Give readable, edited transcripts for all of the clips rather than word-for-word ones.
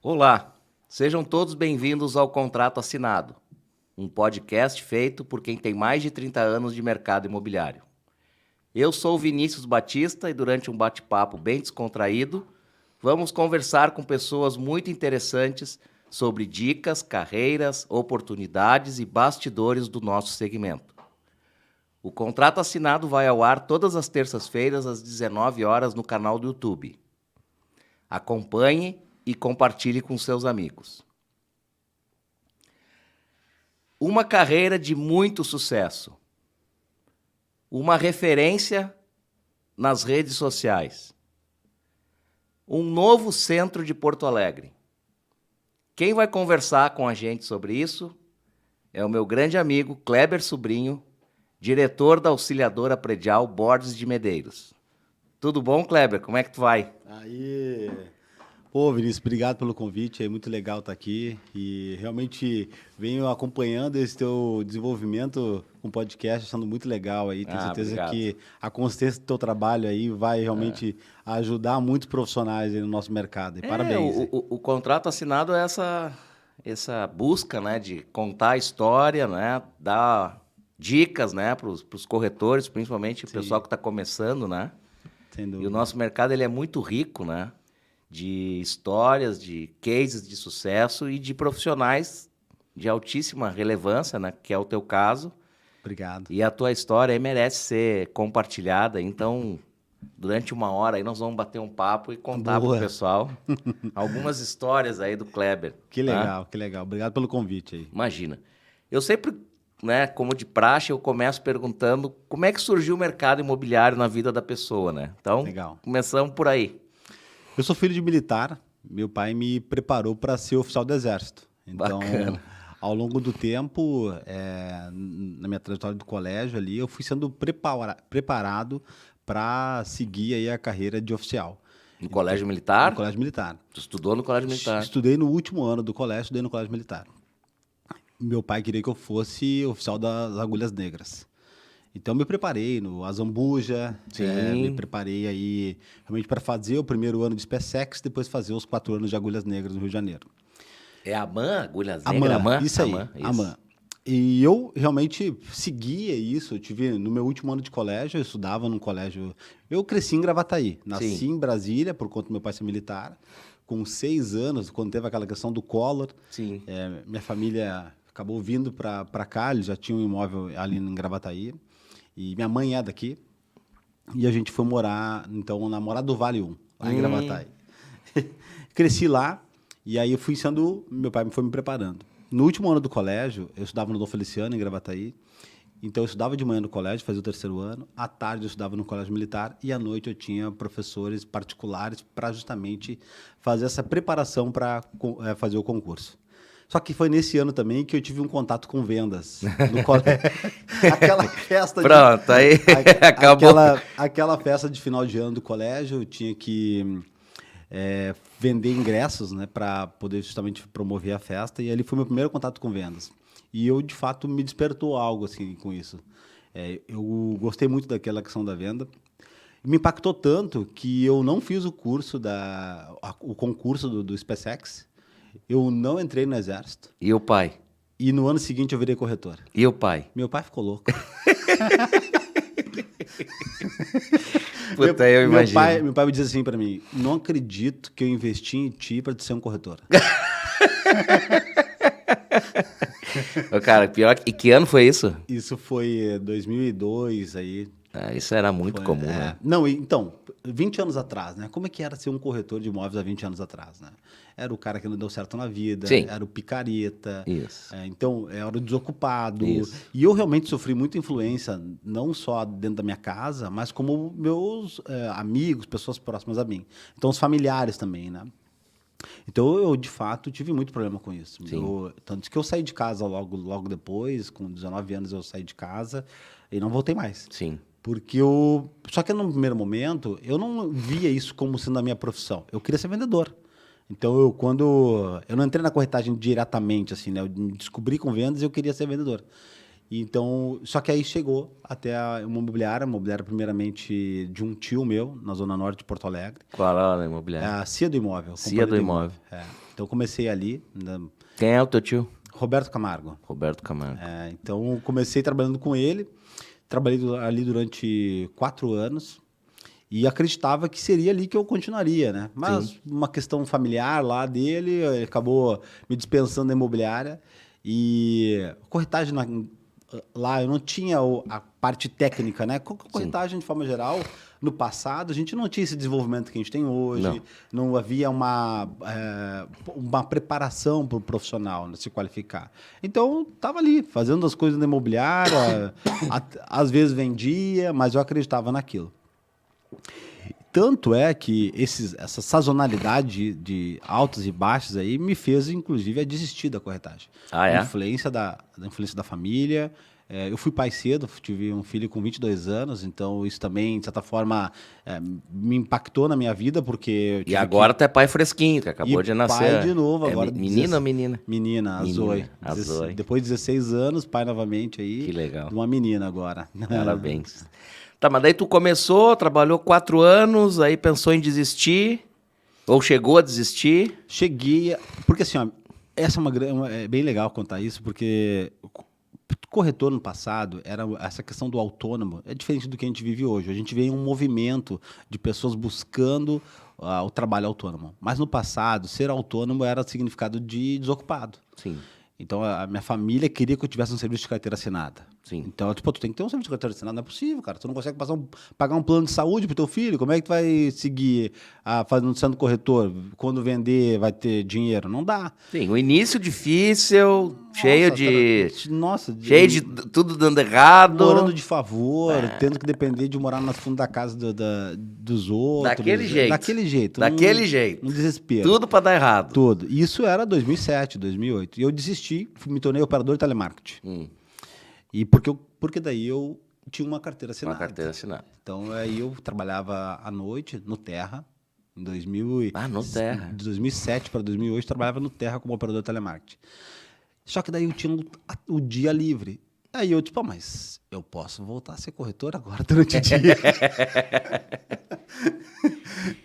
Olá, sejam todos bem-vindos ao Contrato Assinado, um podcast feito por quem tem mais de 30 anos de mercado imobiliário. Eu sou o Vinícius Batista e durante um bate-papo bem descontraído, vamos conversar com pessoas muito interessantes sobre dicas, carreiras, oportunidades e bastidores do nosso segmento. O Contrato Assinado vai ao ar todas as terças-feiras às 19 horas no canal do YouTube. Acompanhe e compartilhe com seus amigos. Uma carreira de muito sucesso. Uma referência nas redes sociais. Um novo centro de Porto Alegre. Quem vai conversar com a gente sobre isso é o meu grande amigo Kleber Sobrinho, diretor da Auxiliadora Predial Borges de Medeiros. Tudo bom, Kleber? Como é que tu vai? Aí, pô, Vinícius, obrigado pelo convite, é muito legal estar aqui e realmente venho acompanhando esse teu desenvolvimento com o podcast, achando muito legal aí, tenho certeza Obrigado. que a consistência do teu trabalho aí vai realmente ajudar muitos profissionais aí no nosso mercado, e parabéns. O contrato assinado é essa busca, né, de contar a história, né, dar dicas, né, para os corretores, principalmente o Sim, pessoal que está começando, né? sem E o dúvida. nosso mercado ele é muito rico, né, de histórias, de cases de sucesso e de profissionais de altíssima relevância, né, que é o teu caso. Obrigado. E a tua história aí merece ser compartilhada, então durante uma hora aí nós vamos bater um papo e contar para o Boa, pessoal algumas histórias aí do Kleber, que tá? legal, que legal. Obrigado pelo convite aí. Imagina. Eu sempre, né, como de praxe, eu começo perguntando como é que surgiu o mercado imobiliário na vida da pessoa, né? Então, Legal. começamos por aí. Eu sou filho de militar, meu pai me preparou para ser oficial do Exército. Então, Bacana. ao longo do tempo, na minha trajetória do colégio ali, eu fui sendo preparado para seguir aí a carreira de oficial. No Então, colégio no militar? colégio militar. Tu estudou no colégio militar? Estudei no último ano do colégio, estudei no colégio militar. Meu pai queria que eu fosse oficial das Agulhas Negras. Então me preparei no Azambuja, me Sim. preparei aí realmente para fazer o primeiro ano de SpaceX, depois fazer os 4 anos de Agulhas Negras no Rio de Janeiro. É a AMAN, Agulhas Negras? AMAN, AMAN? isso aí, AMAN, isso. AMAN. E eu realmente seguia isso. Eu tive no meu último ano de colégio, eu estudava num colégio. Eu cresci em Gravataí, nasci Sim, em Brasília por conta do meu pai ser militar. Com 6 anos, quando teve aquela questão do Collor, sim. minha família acabou vindo para cá. Eles já tinham um imóvel ali em Gravataí. E minha mãe é daqui. E a gente foi morar, então, na Morada do Vale 1, lá em Hum, Gravataí. Cresci lá, e aí eu fui sendo. Meu pai foi me preparando. No último ano do colégio, eu estudava no Dom Feliciano, em Gravataí. Então, eu estudava de manhã no colégio, fazia o terceiro ano. À tarde, eu estudava no colégio militar. E à noite, eu tinha professores particulares para justamente fazer essa preparação para fazer o concurso. Só que foi nesse ano também que eu tive um contato com vendas no colégio. Aquela festa de pronto, aí acabou. aquela festa de final de ano do colégio, eu tinha que vender ingressos, né, para poder justamente promover a festa. E ali foi meu primeiro contato com vendas. E eu, de fato, me despertou algo assim com isso. Eu gostei muito daquela questão da venda. Me impactou tanto que eu não fiz o curso o concurso do SpaceX. Eu não entrei no exército. E o pai? E no ano seguinte eu virei corretor. E o pai? Meu pai ficou louco. Meu, Puta, eu meu pai, imagino. meu pai me diz assim para mim: não acredito que eu investi em ti para ser um corretor. Ô, cara, pior que... E que ano foi isso? Isso foi 2002 aí. Ah, isso era muito Foi, comum, né? não, então, 20 anos atrás, né? Como é que era ser um corretor de imóveis há 20 anos atrás, né? Era o cara que não deu certo na vida, Sim, era o picareta, isso, então era o desocupado. isso. E eu realmente sofri muita influência, não só dentro da minha casa, mas como meus amigos, pessoas próximas a mim. Então, os familiares também, né? Então, eu, de fato, tive muito problema com isso. Sim, Tanto que eu saí de casa logo depois, com 19 anos eu saí de casa e não voltei mais. sim. Porque eu. Só que no primeiro momento, eu não via isso como sendo a minha profissão. Eu queria ser vendedor. Então, quando. Eu não entrei na corretagem diretamente, assim, né? Eu me descobri com vendas e eu queria ser vendedor. Então, só que aí chegou até uma imobiliária primeiramente de um tio meu, na Zona Norte de Porto Alegre. Qual era a É imobiliária? a Cia do Imóvel, Cia Companhia do do Imóvel. Imóvel. Então, eu comecei ali, né? Quem é o teu tio? Roberto Camargo. Roberto Camargo. Então, eu comecei trabalhando com ele, trabalhei ali durante 4 anos e acreditava que seria ali que eu continuaria, né? Mas uma questão familiar lá dele, ele acabou me dispensando da imobiliária e corretagem lá eu não tinha a parte técnica, né? Corretagem, de forma geral, no passado, a gente não tinha esse desenvolvimento que a gente tem hoje, não havia uma preparação para o profissional, né, se qualificar. Então, estava ali, fazendo as coisas na imobiliária, às vezes vendia, mas eu acreditava naquilo. Tanto é que essa sazonalidade de altos e baixos aí me fez, inclusive, a desistir da corretagem. Ah, é? A influência da família. Eu fui pai cedo, tive um filho com 22 anos, então isso também, de certa forma, me impactou na minha vida, porque... E agora tu é pai fresquinho, que acabou de nascer. Pai de novo, agora... Menina ou menina? Menina, a Zoe. A Zoe. Depois de 16 anos, pai novamente aí. Que legal. De uma menina agora. Parabéns. Tá, mas daí tu começou, trabalhou 4 anos, aí pensou em desistir, ou chegou a desistir? Cheguei, porque assim, ó, é bem legal contar isso, porque corretor no passado, era essa questão do autônomo, é diferente do que a gente vive hoje. A gente vê um movimento de pessoas buscando o trabalho autônomo. Mas no passado, ser autônomo era significado de desocupado. Sim. Então, a minha família queria que eu tivesse um serviço de carteira assinada. Sim. Então, tipo, tu tem que ter um serviço de carteira assinada, não é possível, cara. Tu não consegue pagar um plano de saúde pro teu filho, como é que tu vai seguir sendo corretor? Quando vender, vai ter dinheiro? Não dá. Sim, o início difícil, cheio de tudo dando errado. Morando de favor, tendo que depender de morar no fundo da casa dos outros. Daquele jeito. Daquele jeito. Um desespero. Tudo para dar errado. Tudo. Isso era 2007, 2008. E eu desisti, me tornei operador de telemarketing. E porque daí eu tinha uma carteira assinada. Uma carteira assinada. Então, aí eu trabalhava à noite no Terra, em no Terra. De 2007 para 2008, trabalhava no Terra como operador de telemarketing. Só que daí eu tinha o dia livre. Aí eu, tipo, mas eu posso voltar a ser corretor agora durante o dia.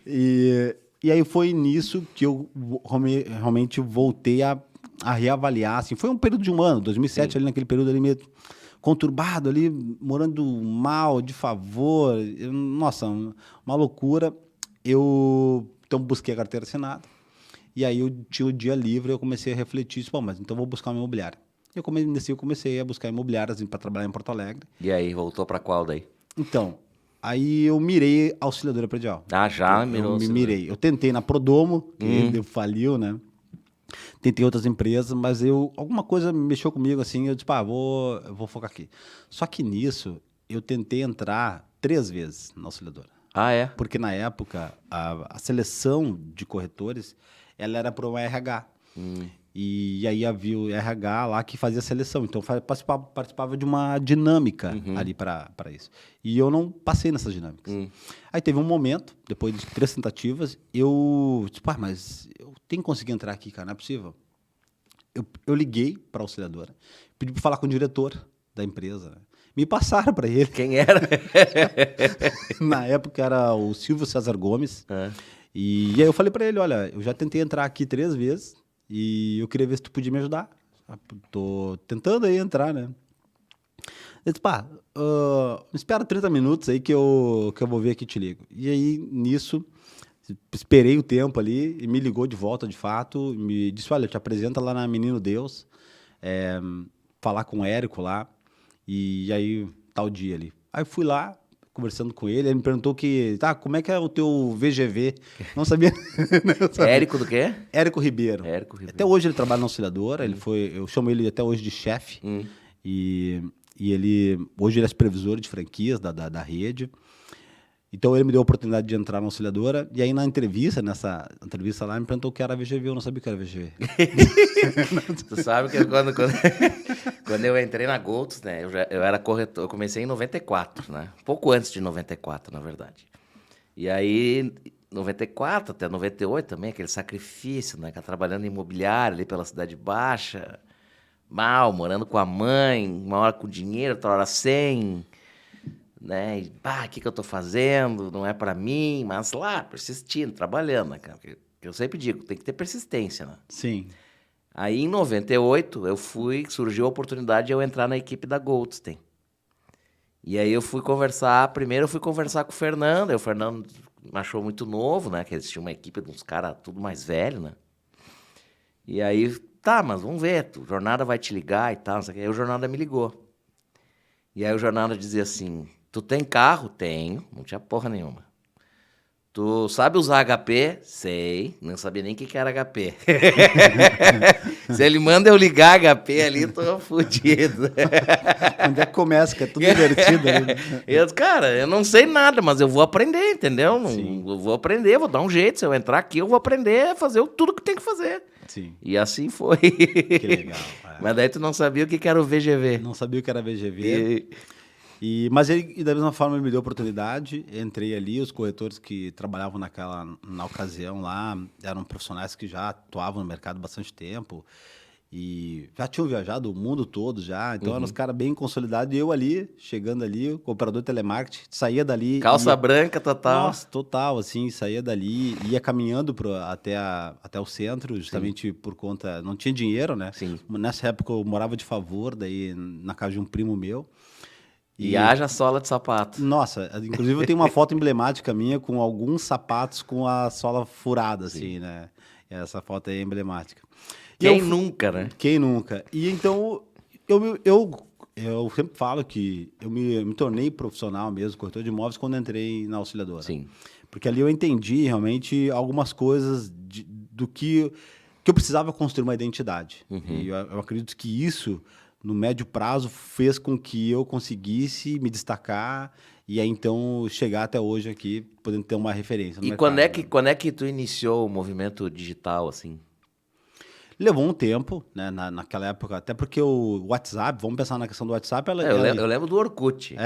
E aí foi nisso que eu realmente voltei a reavaliar. Assim, foi um período de um ano, 2007, Sim. ali naquele período ali meio conturbado, ali, morando mal, de favor. Nossa, uma loucura. Então busquei a carteira assinada. E aí eu tinha o dia livre, eu comecei a refletir, mas então vou buscar uma imobiliária. Eu comecei a buscar imobiliárias para trabalhar em Porto Alegre. E aí, voltou para qual daí? Então, aí eu mirei auxiliadora predial. Ah, já mirou? Eu mirei. Eu tentei na Prodomo, que ele faliu, né? Tentei outras empresas, mas alguma coisa mexeu comigo, assim, eu disse, eu vou focar aqui. Só que nisso, eu tentei entrar 3 vezes na auxiliadora. Ah, é? Porque na época, a seleção de corretores, ela era para o RH. E aí havia o RH lá que fazia a seleção. Então, participava de uma dinâmica ali para isso. E eu não passei nessas dinâmicas. Aí teve um momento, depois de 3 tentativas, eu disse, mas eu tenho que conseguir entrar aqui, cara, não é possível. Eu liguei para a auxiliadora, pedi para falar com o diretor da empresa, né? Me passaram para ele. Quem era? Na época era o Silvio César Gomes. E aí eu falei para ele, olha, eu já tentei entrar aqui 3 vezes e eu queria ver se tu podia me ajudar. Tô tentando aí entrar, né? Ele disse, me espera 30 minutos aí que eu vou ver aqui e te ligo. E aí, nisso, esperei o tempo ali e me ligou de volta, de fato, me disse, olha, te apresenta lá na Menino Deus, falar com o Érico lá, e aí, tal dia ali. Aí fui lá, conversando com ele me perguntou como é que é o teu VGV? Não sabia. Não sabia. Érico do quê? Érico Ribeiro. Até hoje ele trabalha na auxiliadora, eu chamo ele até hoje de chefe, e hoje ele é supervisor de franquias da rede. Então ele me deu a oportunidade de entrar na auxiliadora, e aí nessa entrevista lá, ele me perguntou o que era VGV, eu não sabia o que era VGV. Tu sabe que quando eu entrei na Golds, né, eu era corretor, eu comecei em 94, né, pouco antes de 94, na verdade. E aí, 94 até 98 também, aquele sacrifício, né, trabalhando em imobiliário ali pela Cidade Baixa, mal, morando com a mãe, uma hora com dinheiro, outra hora sem... né? E, o que eu tô fazendo? Não é para mim, mas lá, persistindo, trabalhando, né, cara? Porque Eu sempre digo, tem que ter persistência, né? Sim. Aí, em 98, surgiu a oportunidade de eu entrar na equipe da Goldstein. E aí primeiro eu fui conversar com o Fernando, aí o Fernando me achou muito novo, né? Que eles tinham uma equipe de uns caras tudo mais velho, né? E aí, tá, mas vamos ver, o Jornada vai te ligar e tal, não sei o quê. Aí o Jornada me ligou. E aí o Jornada dizia assim, tu tem carro? Tenho, não tinha porra nenhuma. Tu sabe usar HP? Sei, não sabia nem o que era HP. Se ele manda eu ligar HP ali, tô fudido. Onde é que começa? Que é tudo invertido ali, né? Cara, eu não sei nada, mas eu vou aprender, entendeu? Sim. Eu vou aprender, vou dar um jeito. Se eu entrar aqui, eu vou aprender a fazer tudo que tem que fazer. Sim. E assim foi. Que legal. Mas daí tu não sabia o que era o VGV. Não sabia o que era VGV. Mas ele, da mesma forma, ele me deu oportunidade. Entrei ali, os corretores que trabalhavam na ocasião lá eram profissionais que já atuavam no mercado há bastante tempo e já tinham viajado o mundo todo já. Então eram os caras bem consolidados. E eu ali, chegando ali, o operador de telemarketing, saía dali... Calça branca total. Nossa, total, assim, saía dali, ia caminhando até o centro, justamente por conta... Não tinha dinheiro, né? Sim. Nessa época eu morava de favor, daí na casa de um primo meu. E haja sola de sapato. Nossa, inclusive eu tenho uma foto emblemática minha com alguns sapatos com a sola furada, assim, né? Essa foto aí é emblemática. Quem nunca, né? Quem nunca? E então, eu sempre falo que eu me tornei profissional mesmo, corretor de imóveis, quando entrei na Auxiliadora. Sim. Porque ali eu entendi realmente algumas coisas do que eu precisava construir uma identidade. E eu acredito que isso, no médio prazo, fez com que eu conseguisse me destacar e aí então chegar até hoje aqui, podendo ter uma referência no mercado. Quando é que tu iniciou o movimento digital, assim? Levou um tempo, né, naquela época, até porque o WhatsApp, vamos pensar na questão do WhatsApp... Eu lembro do Orkut.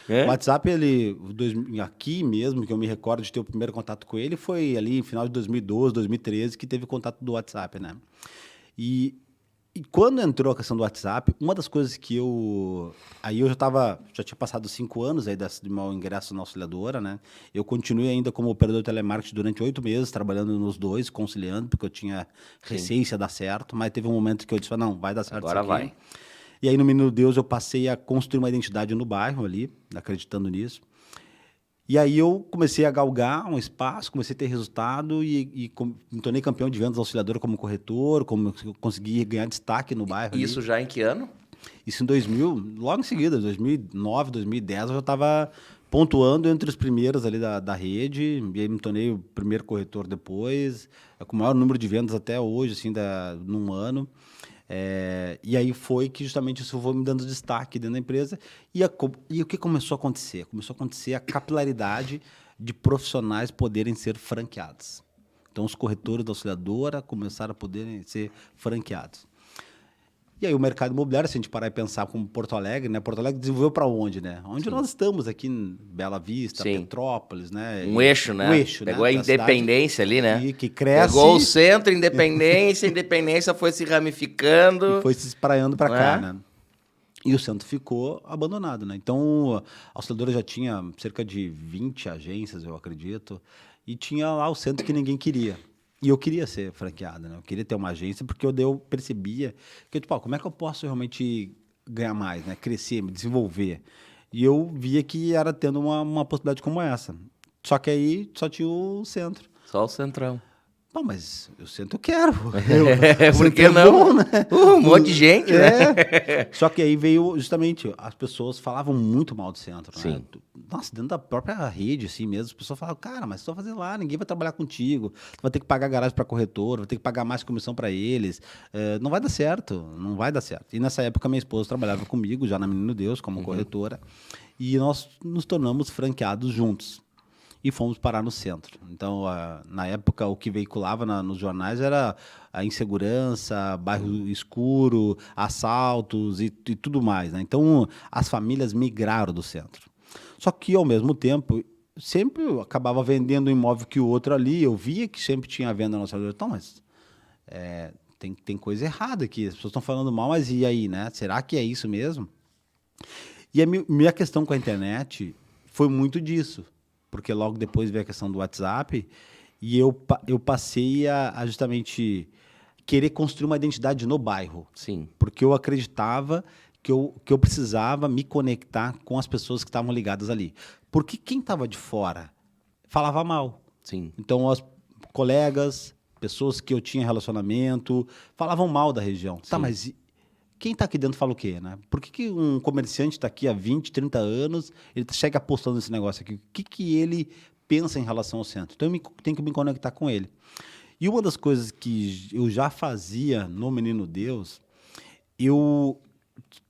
O WhatsApp, aqui mesmo, que eu me recordo de ter o primeiro contato com ele, foi ali em final de 2012, 2013, que teve o contato do WhatsApp, né? E quando entrou a questão do WhatsApp, uma das coisas que aí eu já tinha passado 5 anos aí do meu ingresso na Auxiliadora, né? Eu continuei ainda como operador de telemarketing durante 8 meses, trabalhando nos dois, conciliando, porque eu tinha receio se ia dar certo, mas teve um momento que eu disse, não, vai dar certo Agora isso aqui. vai. E aí, no Menino Deus, eu passei a construir uma identidade no bairro ali, acreditando nisso. E aí eu comecei a galgar um espaço, comecei a ter resultado e me tornei campeão de vendas da Auxiliadora como corretor, consegui ganhar destaque no bairro. Isso ali. já em que ano? Isso em 2000, logo em seguida, 2009, 2010, eu já estava pontuando entre os primeiros ali da rede, e aí me tornei o primeiro corretor depois, com o maior número de vendas até hoje, assim, num ano. E aí foi que justamente isso foi me dando destaque dentro da empresa. E o que começou a acontecer? Começou a acontecer a capilaridade de profissionais poderem ser franqueados. Então, os corretores da Auxiliadora começaram a poderem ser franqueados. E aí o mercado imobiliário, se a gente parar e pensar como Porto Alegre, né? Porto Alegre desenvolveu para onde, né? Onde nós estamos aqui em Bela Vista, Petrópolis, né? Um eixo, né? Um eixo, Pegou né? a Independência ali, né? E que cresce. Pegou o centro, Independência foi se ramificando. E foi se espraiando para cá, né? E o centro ficou abandonado, né? Então, a Auxiliadora já tinha cerca de 20 agências, eu acredito, e tinha lá o centro que ninguém queria. E eu queria ser franqueado, né? Eu queria ter uma agência, porque eu percebia que, tipo, como é que eu posso realmente ganhar mais, né? Crescer, me desenvolver. E eu via que era tendo uma possibilidade como essa. Só que aí só tinha o centro. Só o centrão. Bom, mas o centro eu quero. Por que não? Bom, né? Um monte de gente, né? Só que aí veio justamente, as pessoas falavam muito mal do centro. Sim. Né? Nossa, dentro da própria rede, assim mesmo, as pessoas falavam, cara, mas só fazer lá, ninguém vai trabalhar contigo, tu vai ter que pagar garagem para corretor, vai ter que pagar mais comissão para eles, não vai dar certo, não vai dar certo. E nessa época minha esposa trabalhava comigo, já na Menino Deus, como corretora, e nós nos tornamos franqueados juntos. E fomos parar no centro. Então, na época, o que veiculava nos jornais era a insegurança, bairro escuro, assaltos e tudo mais. Né? Então, as famílias migraram do centro. Só que, ao mesmo tempo, sempre eu acabava vendendo um imóvel que o outro ali. Eu via que sempre tinha venda na nossa loja. Então, mas tem coisa errada aqui. As pessoas estão falando mal, mas e aí, né? Será que é isso mesmo? E a minha questão com a internet foi muito disso. Porque logo depois veio a questão do WhatsApp E eu passei a justamente querer construir uma identidade no bairro. Sim. Porque eu acreditava que eu precisava me conectar com as pessoas que estavam ligadas ali. Porque quem estava de fora falava mal. Sim. Então, os colegas, pessoas que eu tinha relacionamento, falavam mal da região. Tá, Sim. mas quem está aqui dentro fala o quê, né? Por que um comerciante está aqui há 20, 30 anos, ele chega apostando nesse negócio aqui? O que ele pensa em relação ao centro? Então, eu tenho que me conectar com ele. E uma das coisas que eu já fazia no Menino Deus, eu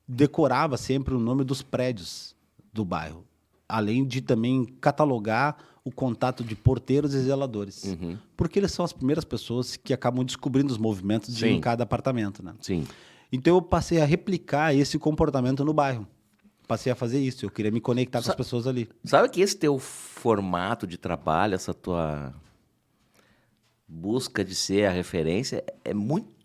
decorava sempre o nome dos prédios do bairro, além de também catalogar o contato de porteiros e zeladores. Uhum. Porque eles são as primeiras pessoas que acabam descobrindo os movimentos de Sim. cada apartamento, né? Sim. Então eu passei a replicar esse comportamento no bairro. Passei a fazer isso, eu queria me conectar com as pessoas ali. Sabe que esse teu formato de trabalho, essa tua busca de ser a referência,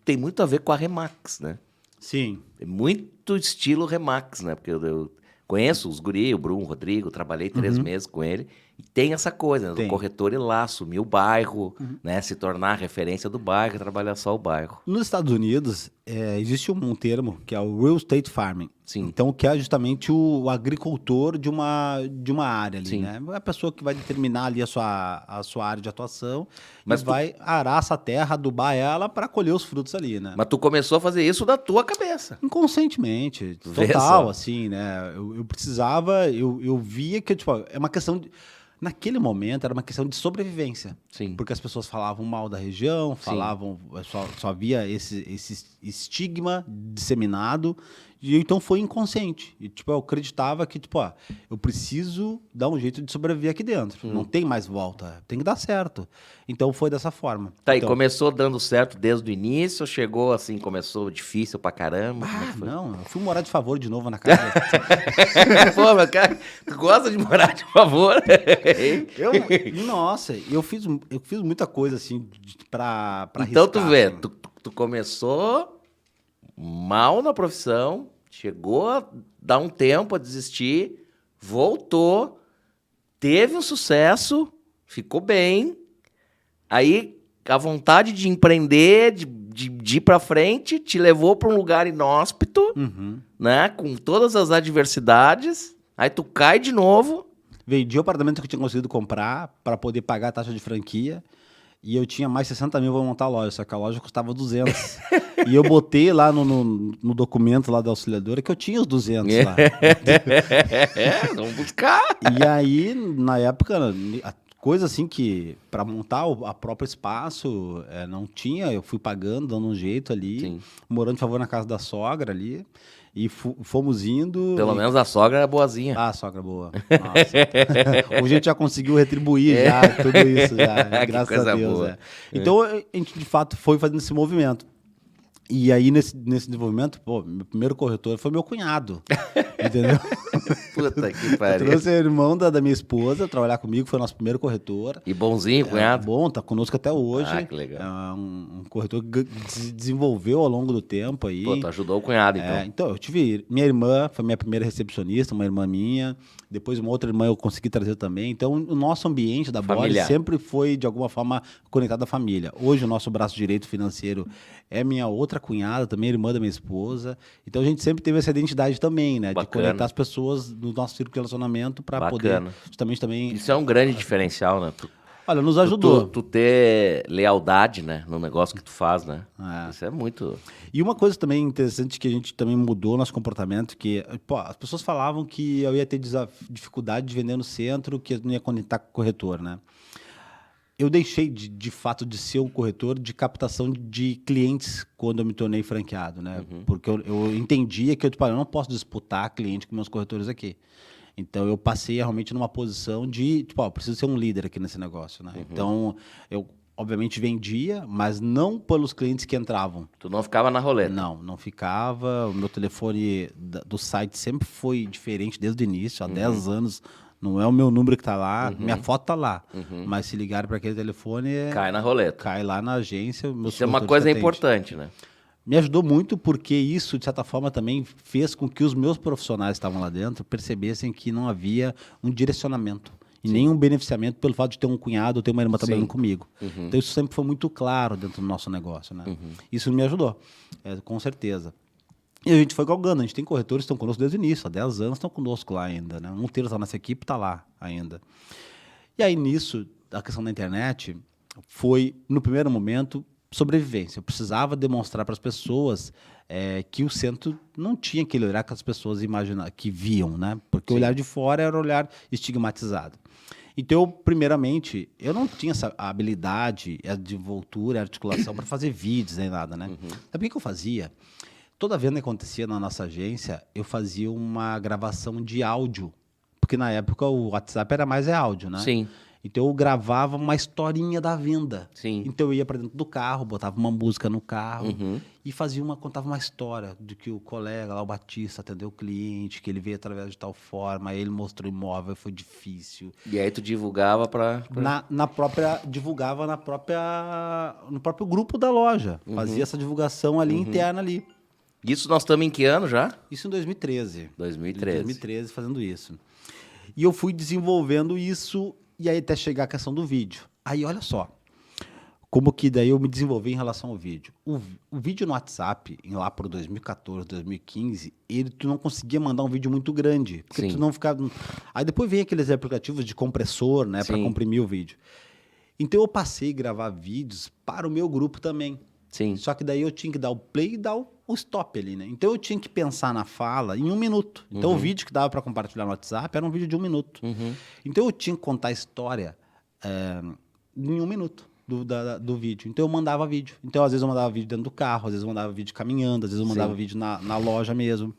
tem muito a ver com a Remax, né? Sim. É muito estilo Remax, né? Porque eu conheço os guri, o Bruno, o Rodrigo, trabalhei 3 meses com ele. E tem essa coisa, né? Do Tem. corretor ir lá, assumir o bairro, né? Se tornar a referência do bairro e trabalhar só o bairro. Nos Estados Unidos, existe um termo que é o real estate farming. Sim. Então, que é justamente o agricultor de uma área ali, Sim. né? É a pessoa que vai determinar ali a sua área de atuação Mas e vai arar essa terra, adubar ela para colher os frutos ali, né? Mas tu começou a fazer isso da tua cabeça. Inconscientemente, Vê total, só. assim, né? Eu precisava, eu via que, tipo, é uma questão de... Naquele momento, era uma questão de sobrevivência. Sim. Porque as pessoas falavam mal da região, falavam... Só havia esse estigma disseminado. E então foi inconsciente. E, tipo, eu acreditava que, tipo, eu preciso dar um jeito de sobreviver aqui dentro. Não tem mais volta. Tem que dar certo. Então foi dessa forma. Tá, então, e começou dando certo desde o início, chegou assim, começou difícil pra caramba. Como é que foi? não, eu fui morar de favor de novo na casa. Pô, meu cara, tu gosta de morar de favor? Nossa, eu fiz muita coisa assim pra Então tu arriscar, vê, assim. tu começou mal na profissão, chegou a dar um tempo a desistir, voltou, teve um sucesso, ficou bem, aí a vontade de empreender, de ir pra frente, te levou pra um lugar inóspito, né, com todas as adversidades, aí tu cai de novo. Vendi o apartamento que eu tinha conseguido comprar para poder pagar a taxa de franquia. E eu tinha mais 60 mil para montar a loja, só que a loja custava 200. E eu botei lá no documento lá da auxiliadora que eu tinha os 200 lá. Vamos buscar. E aí, na época, a coisa assim que para montar a próprio espaço não tinha, eu fui pagando, dando um jeito ali, Sim. morando de favor na casa da sogra ali. E fomos indo. Pelo menos a sogra era boazinha. Ah, sogra boa. Nossa. Hoje a gente já conseguiu retribuir já tudo isso, já, Que graças coisa a Deus. boa. Então, a gente, de fato, foi fazendo esse movimento. E aí, nesse desenvolvimento, meu primeiro corretor foi meu cunhado. Entendeu? Puta que Eu pariu. trouxe o irmão da minha esposa trabalhar comigo, foi nosso primeiro corretor. E bonzinho, cunhado? Bom, tá conosco até hoje. Ah, que legal. É um corretor que se desenvolveu ao longo do tempo aí. Pô, tu ajudou o cunhado, então. Então, eu tive... Minha irmã foi minha primeira recepcionista, uma irmã minha. Depois, uma outra irmã eu consegui trazer também. Então, o nosso ambiente da Boris Familiar. sempre foi, de alguma forma, conectado à família. Hoje, o nosso braço direito financeiro é minha outra cunhada, também irmã da minha esposa. Então, a gente sempre teve essa identidade também, né? Bacana. De conectar as pessoas no nosso círculo de relacionamento para poder, Bacana. justamente, também... Isso é um grande diferencial, né? Olha, nos ajudou. Tu ter lealdade, né? No negócio que tu faz, né? É. Isso é muito... E uma coisa também interessante que a gente também mudou nosso comportamento, que as pessoas falavam que eu ia ter dificuldade de vender no centro, que eu não ia conectar com o corretor, né? Eu deixei, de fato, de ser um corretor de captação de clientes quando eu me tornei franqueado, né? Porque eu entendia que eu não posso disputar cliente com meus corretores aqui. Então, eu passei realmente numa posição de, eu preciso ser um líder aqui nesse negócio, né? Então, eu, obviamente, vendia, mas não pelos clientes que entravam. Tu não ficava na roleta. Não ficava. O meu telefone do site sempre foi diferente desde o início, há 10 anos. Não é o meu número que está lá, minha foto está lá. Mas se ligarem para aquele telefone, Cai na roleta. cai lá na agência. Isso é uma coisa importante, né? Me ajudou muito porque isso, de certa forma, também fez com que os meus profissionais que estavam lá dentro percebessem que não havia um direcionamento E nenhum beneficiamento pelo fato de ter um cunhado ou ter uma irmã trabalhando comigo. Então isso sempre foi muito claro dentro do nosso negócio, né? Isso me ajudou, com certeza. E a gente foi galgando, a gente tem corretores que estão conosco desde o início, há 10 anos estão conosco lá ainda, né? Um terço da nossa equipe está lá ainda. E aí nisso, a questão da internet foi, no primeiro momento, sobrevivência. Eu precisava demonstrar para as pessoas que o centro não tinha aquele olhar que as pessoas imaginavam, que viam, né? Porque o olhar de fora era o olhar estigmatizado. Então, primeiramente, eu não tinha essa habilidade, a desenvoltura, a articulação para fazer vídeos nem nada, né? Sabe o que eu fazia? Toda venda que acontecia na nossa agência, eu fazia uma gravação de áudio. Porque na época o WhatsApp era mais áudio, né? Sim. Então eu gravava uma historinha da venda. Sim. Então eu ia para dentro do carro, botava uma música no carro e contava uma história de que o colega lá, o Batista, atendeu o cliente, que ele veio através de tal forma, aí ele mostrou o imóvel, foi difícil. E aí tu divulgava Divulgava no próprio grupo da loja. Fazia essa divulgação ali interna ali. Isso nós estamos em que ano já? Isso em 2013. 2013. 2013 fazendo isso. E eu fui desenvolvendo isso e aí até chegar a questão do vídeo. Aí olha só, como que daí eu me desenvolvi em relação ao vídeo. O vídeo no WhatsApp, lá por 2014, 2015, tu não conseguia mandar um vídeo muito grande. Porque tu não ficava... Aí depois vem aqueles aplicativos de compressor, né, para comprimir o vídeo. Então eu passei a gravar vídeos para o meu grupo também. Sim. Só que daí eu tinha que dar o play e dar o stop ali, né? Então eu tinha que pensar na fala em 1 minuto. Então o vídeo que dava para compartilhar no WhatsApp era um vídeo de 1 minuto. Então eu tinha que contar a história em 1 minuto do vídeo. Então eu mandava vídeo. Então às vezes eu mandava vídeo dentro do carro, às vezes eu mandava vídeo caminhando, às vezes eu mandava vídeo na loja mesmo.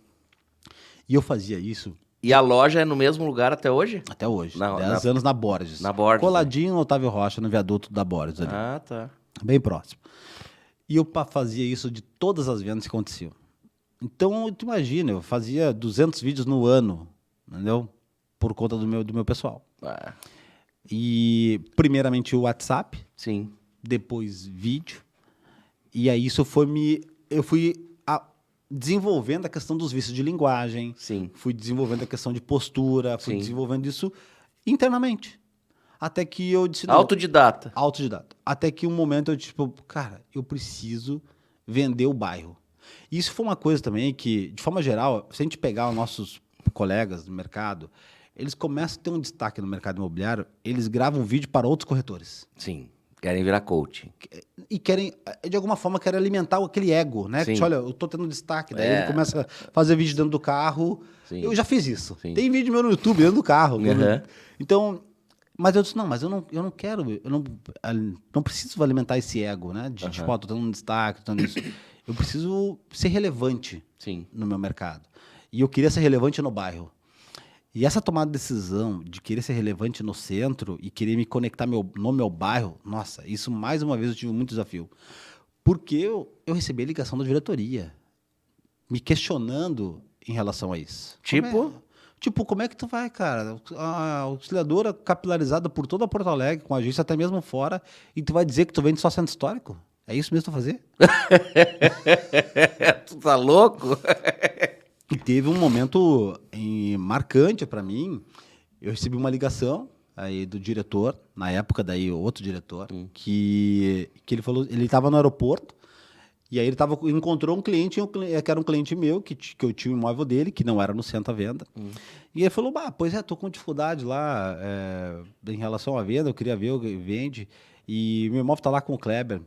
E eu fazia isso. E a loja é no mesmo lugar até hoje? Até hoje. 10 anos na Borges. Na Borges. Coladinho no Otávio Rocha, no viaduto da Borges ali. Ah, tá. Bem próximo. E eu fazia isso de todas as vendas que aconteciam. Então, tu imagina, eu fazia 200 vídeos no ano, entendeu? Por conta do meu pessoal. E, primeiramente, o WhatsApp. Sim. Depois, vídeo. E aí, eu fui desenvolvendo a questão dos vícios de linguagem. Sim. Fui desenvolvendo a questão de postura. Fui desenvolvendo isso internamente. Até que eu disse... Autodidata. Até que um momento eu tipo, cara, eu preciso vender o bairro. E isso foi uma coisa também que, de forma geral, se a gente pegar os nossos colegas do mercado, eles começam a ter um destaque no mercado imobiliário, eles gravam vídeo para outros corretores. Sim. Querem virar coach. E querem, de alguma forma, querem alimentar aquele ego, né? Que, olha, eu tô tendo destaque. Daí ele começa a fazer vídeo dentro do carro. Sim. Eu já fiz isso. Sim. Tem vídeo meu no YouTube dentro do carro. Então... Mas eu disse, não, eu não quero, eu não preciso alimentar esse ego, né? Tipo, tô tendo um destaque, tô tendo isso. Eu preciso ser relevante no meu mercado. E eu queria ser relevante no bairro. E essa tomada de decisão de querer ser relevante no centro e querer me conectar no meu bairro, nossa, isso mais uma vez eu tive muito desafio. Porque eu recebi a ligação da diretoria, me questionando em relação a isso. Como é que tu vai, cara? A auxiliadora capilarizada por toda Porto Alegre, com agência até mesmo fora, e tu vai dizer que tu vende só centro histórico? É isso mesmo que tu vai fazer? Tu tá louco? E teve um momento marcante para mim. Eu recebi uma ligação aí do diretor, na época daí outro diretor, que ele falou, ele estava no aeroporto. E aí ele encontrou um cliente, que era um cliente meu, que eu tinha o imóvel dele, que não era no centro à venda. E ele falou, tô com dificuldade lá em relação à venda, eu queria ver o que vende. E meu imóvel tá lá com o Kleber.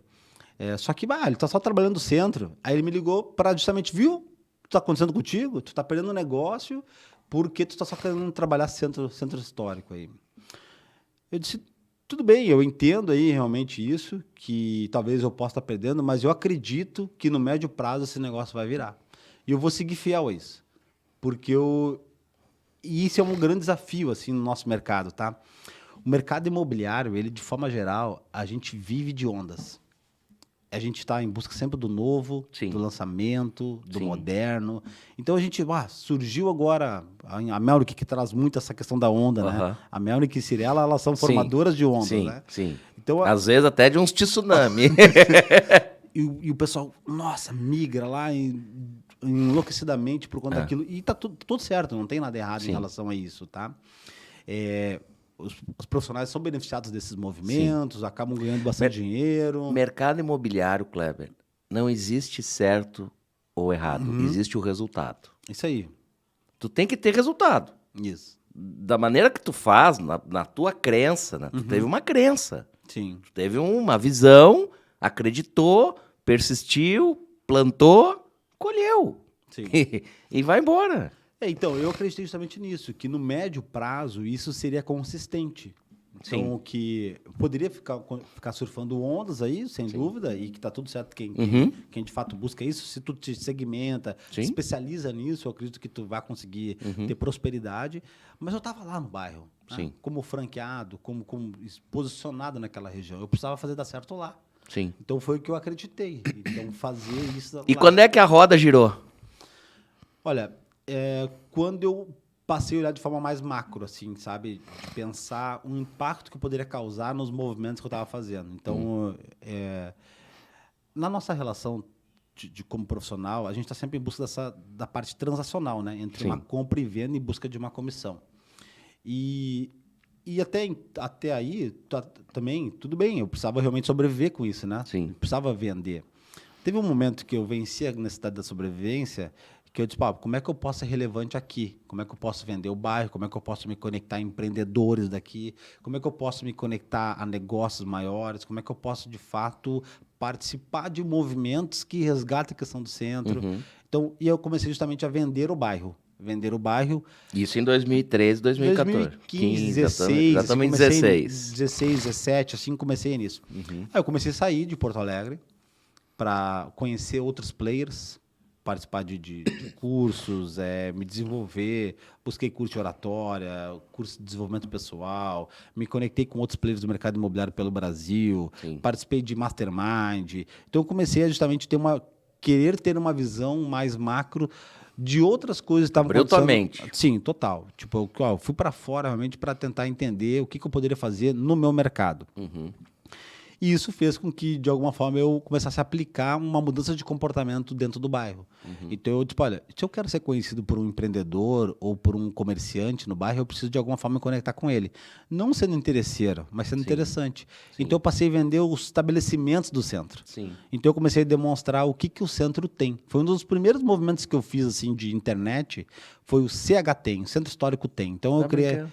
Só que, ele tá só trabalhando no centro. Aí ele me ligou para justamente, viu o que tá acontecendo contigo? Tu tá perdendo o negócio porque tu tá só querendo trabalhar centro histórico aí. Eu disse... Tudo bem, eu entendo aí realmente isso, que talvez eu possa estar perdendo, mas eu acredito que no médio prazo esse negócio vai virar. E eu vou seguir fiel a isso. Porque e isso é um grande desafio assim, no nosso mercado, tá? O mercado imobiliário, ele de forma geral, a gente vive de ondas. A gente está em busca sempre do novo, do lançamento, do moderno. Então a gente, surgiu agora a Melnick, que traz muito essa questão da onda, né? A Melnick e Cirela, elas são formadoras de ondas, né? Então, às vezes até de uns tsunami. e o pessoal, nossa, migra lá enlouquecidamente por conta daquilo. E tá tudo certo, não tem nada errado em relação a isso, tá? os profissionais são beneficiados desses movimentos, acabam ganhando bastante dinheiro. Mercado imobiliário, Kleber, não existe certo ou errado. Existe o resultado. Isso aí. Tu tem que ter resultado. Isso. Da maneira que tu faz, na tua crença, né? Tu teve uma crença. Sim. Tu teve uma visão, acreditou, persistiu, plantou, colheu. Sim. E vai embora. Então, eu acreditei justamente nisso, que no médio prazo isso seria consistente. Então, que poderia ficar surfando ondas aí, sem dúvida, e que está tudo certo quem de fato busca isso. Se tu te segmenta, te especializa nisso, eu acredito que tu vai conseguir ter prosperidade. Mas eu estava lá no bairro, né? Como franqueado, como posicionado naquela região. Eu precisava fazer dar certo lá. Sim. Então, foi o que eu acreditei. Então, fazer isso E lá. quando é que a roda girou? Olha, quando eu passei a olhar de forma mais macro, assim, sabe? De pensar o impacto que eu poderia causar nos movimentos que eu estava fazendo. Então, na nossa relação como profissional, a gente está sempre em busca da parte transacional, né? Entre uma compra e venda em busca de uma comissão. E até aí, também, tudo bem, eu precisava realmente sobreviver com isso, né? Sim. Eu precisava vender. Teve um momento que eu venci a necessidade da sobrevivência, que eu disse, como é que eu posso ser relevante aqui? Como é que eu posso vender o bairro? Como é que eu posso me conectar a empreendedores daqui? Como é que eu posso me conectar a negócios maiores? Como é que eu posso, de fato, participar de movimentos que resgatem a questão do centro? Então, e eu comecei justamente a vender o bairro. Isso em 2013, 2014. 2015, 16. Já estamos em 16. 16, 17, assim, comecei nisso. Aí eu comecei a sair de Porto Alegre para conhecer outros players, participar de cursos, me desenvolver, busquei curso de oratória, curso de desenvolvimento pessoal, me conectei com outros players do mercado imobiliário pelo Brasil, participei de mastermind. Então, eu comecei a justamente querer ter uma visão mais macro de outras coisas que estavam acontecendo. Abriu tua mente. Sim, total. Tipo, eu fui para fora realmente para tentar entender o que eu poderia fazer no meu mercado. E isso fez com que, de alguma forma, eu começasse a aplicar uma mudança de comportamento dentro do bairro. Então, eu disse, olha, se eu quero ser conhecido por um empreendedor ou por um comerciante no bairro, eu preciso, de alguma forma, me conectar com ele. Não sendo interesseiro, mas sendo interessante. Então, eu passei a vender os estabelecimentos do centro. Então, eu comecei a demonstrar o que o centro tem. Foi um dos primeiros movimentos que eu fiz assim, de internet, foi o CHTEM, o Centro Histórico Tem. Então, eu criei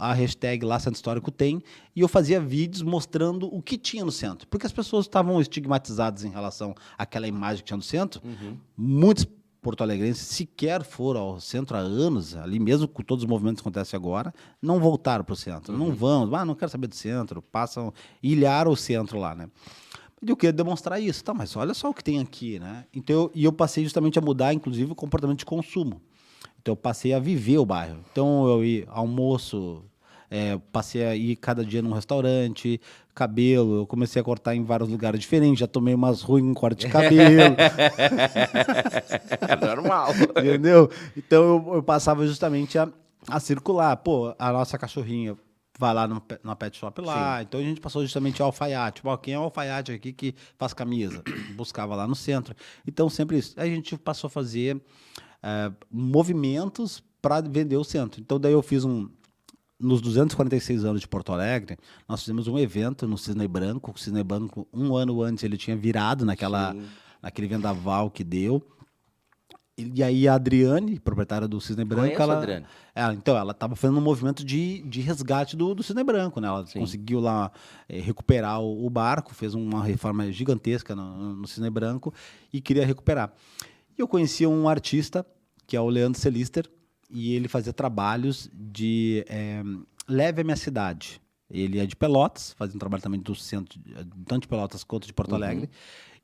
a hashtag lá, Centro Histórico Tem, e eu fazia vídeos mostrando o que tinha no centro. Porque as pessoas estavam estigmatizadas em relação àquela imagem que tinha no centro. Muitos porto-alegrenses sequer foram ao centro há anos, ali mesmo com todos os movimentos que acontecem agora, não voltaram para o centro. Não vão, não quero saber do centro, ilharam o centro lá, né? E eu queria demonstrar isso. Tá, mas olha só o que tem aqui, né? Então, eu passei justamente a mudar, inclusive, o comportamento de consumo. Então, eu passei a viver o bairro. Então, eu ia almoço, passei a ir cada dia num restaurante, cabelo, eu comecei a cortar em vários lugares diferentes, já tomei umas ruins em corte de cabelo. É normal. Entendeu? Então, eu passava justamente a circular. Pô, a nossa cachorrinha vai lá no pet shop lá. Então, a gente passou justamente ao alfaiate. Quem é o alfaiate aqui que faz camisa? Buscava lá no centro. Então, sempre isso. Aí a gente passou a fazer movimentos para vender o centro. Então, daí eu fiz nos 246 anos de Porto Alegre, nós fizemos um evento no Cisne Branco. O Cisne Branco, um ano antes, ele tinha virado naquele vendaval que deu. E aí a Adriane, proprietária do Cisne Branco, Adriane. Ela estava fazendo um movimento de resgate do Cisne Branco, né? Ela conseguiu lá recuperar o barco, fez uma reforma gigantesca no Cisne Branco e queria recuperar. E eu conheci um artista, que é o Leandro Celister, e ele fazia trabalhos de Leve a Minha Cidade. Ele é de Pelotas, fazia um trabalho também do centro, tanto de Pelotas quanto de Porto Alegre.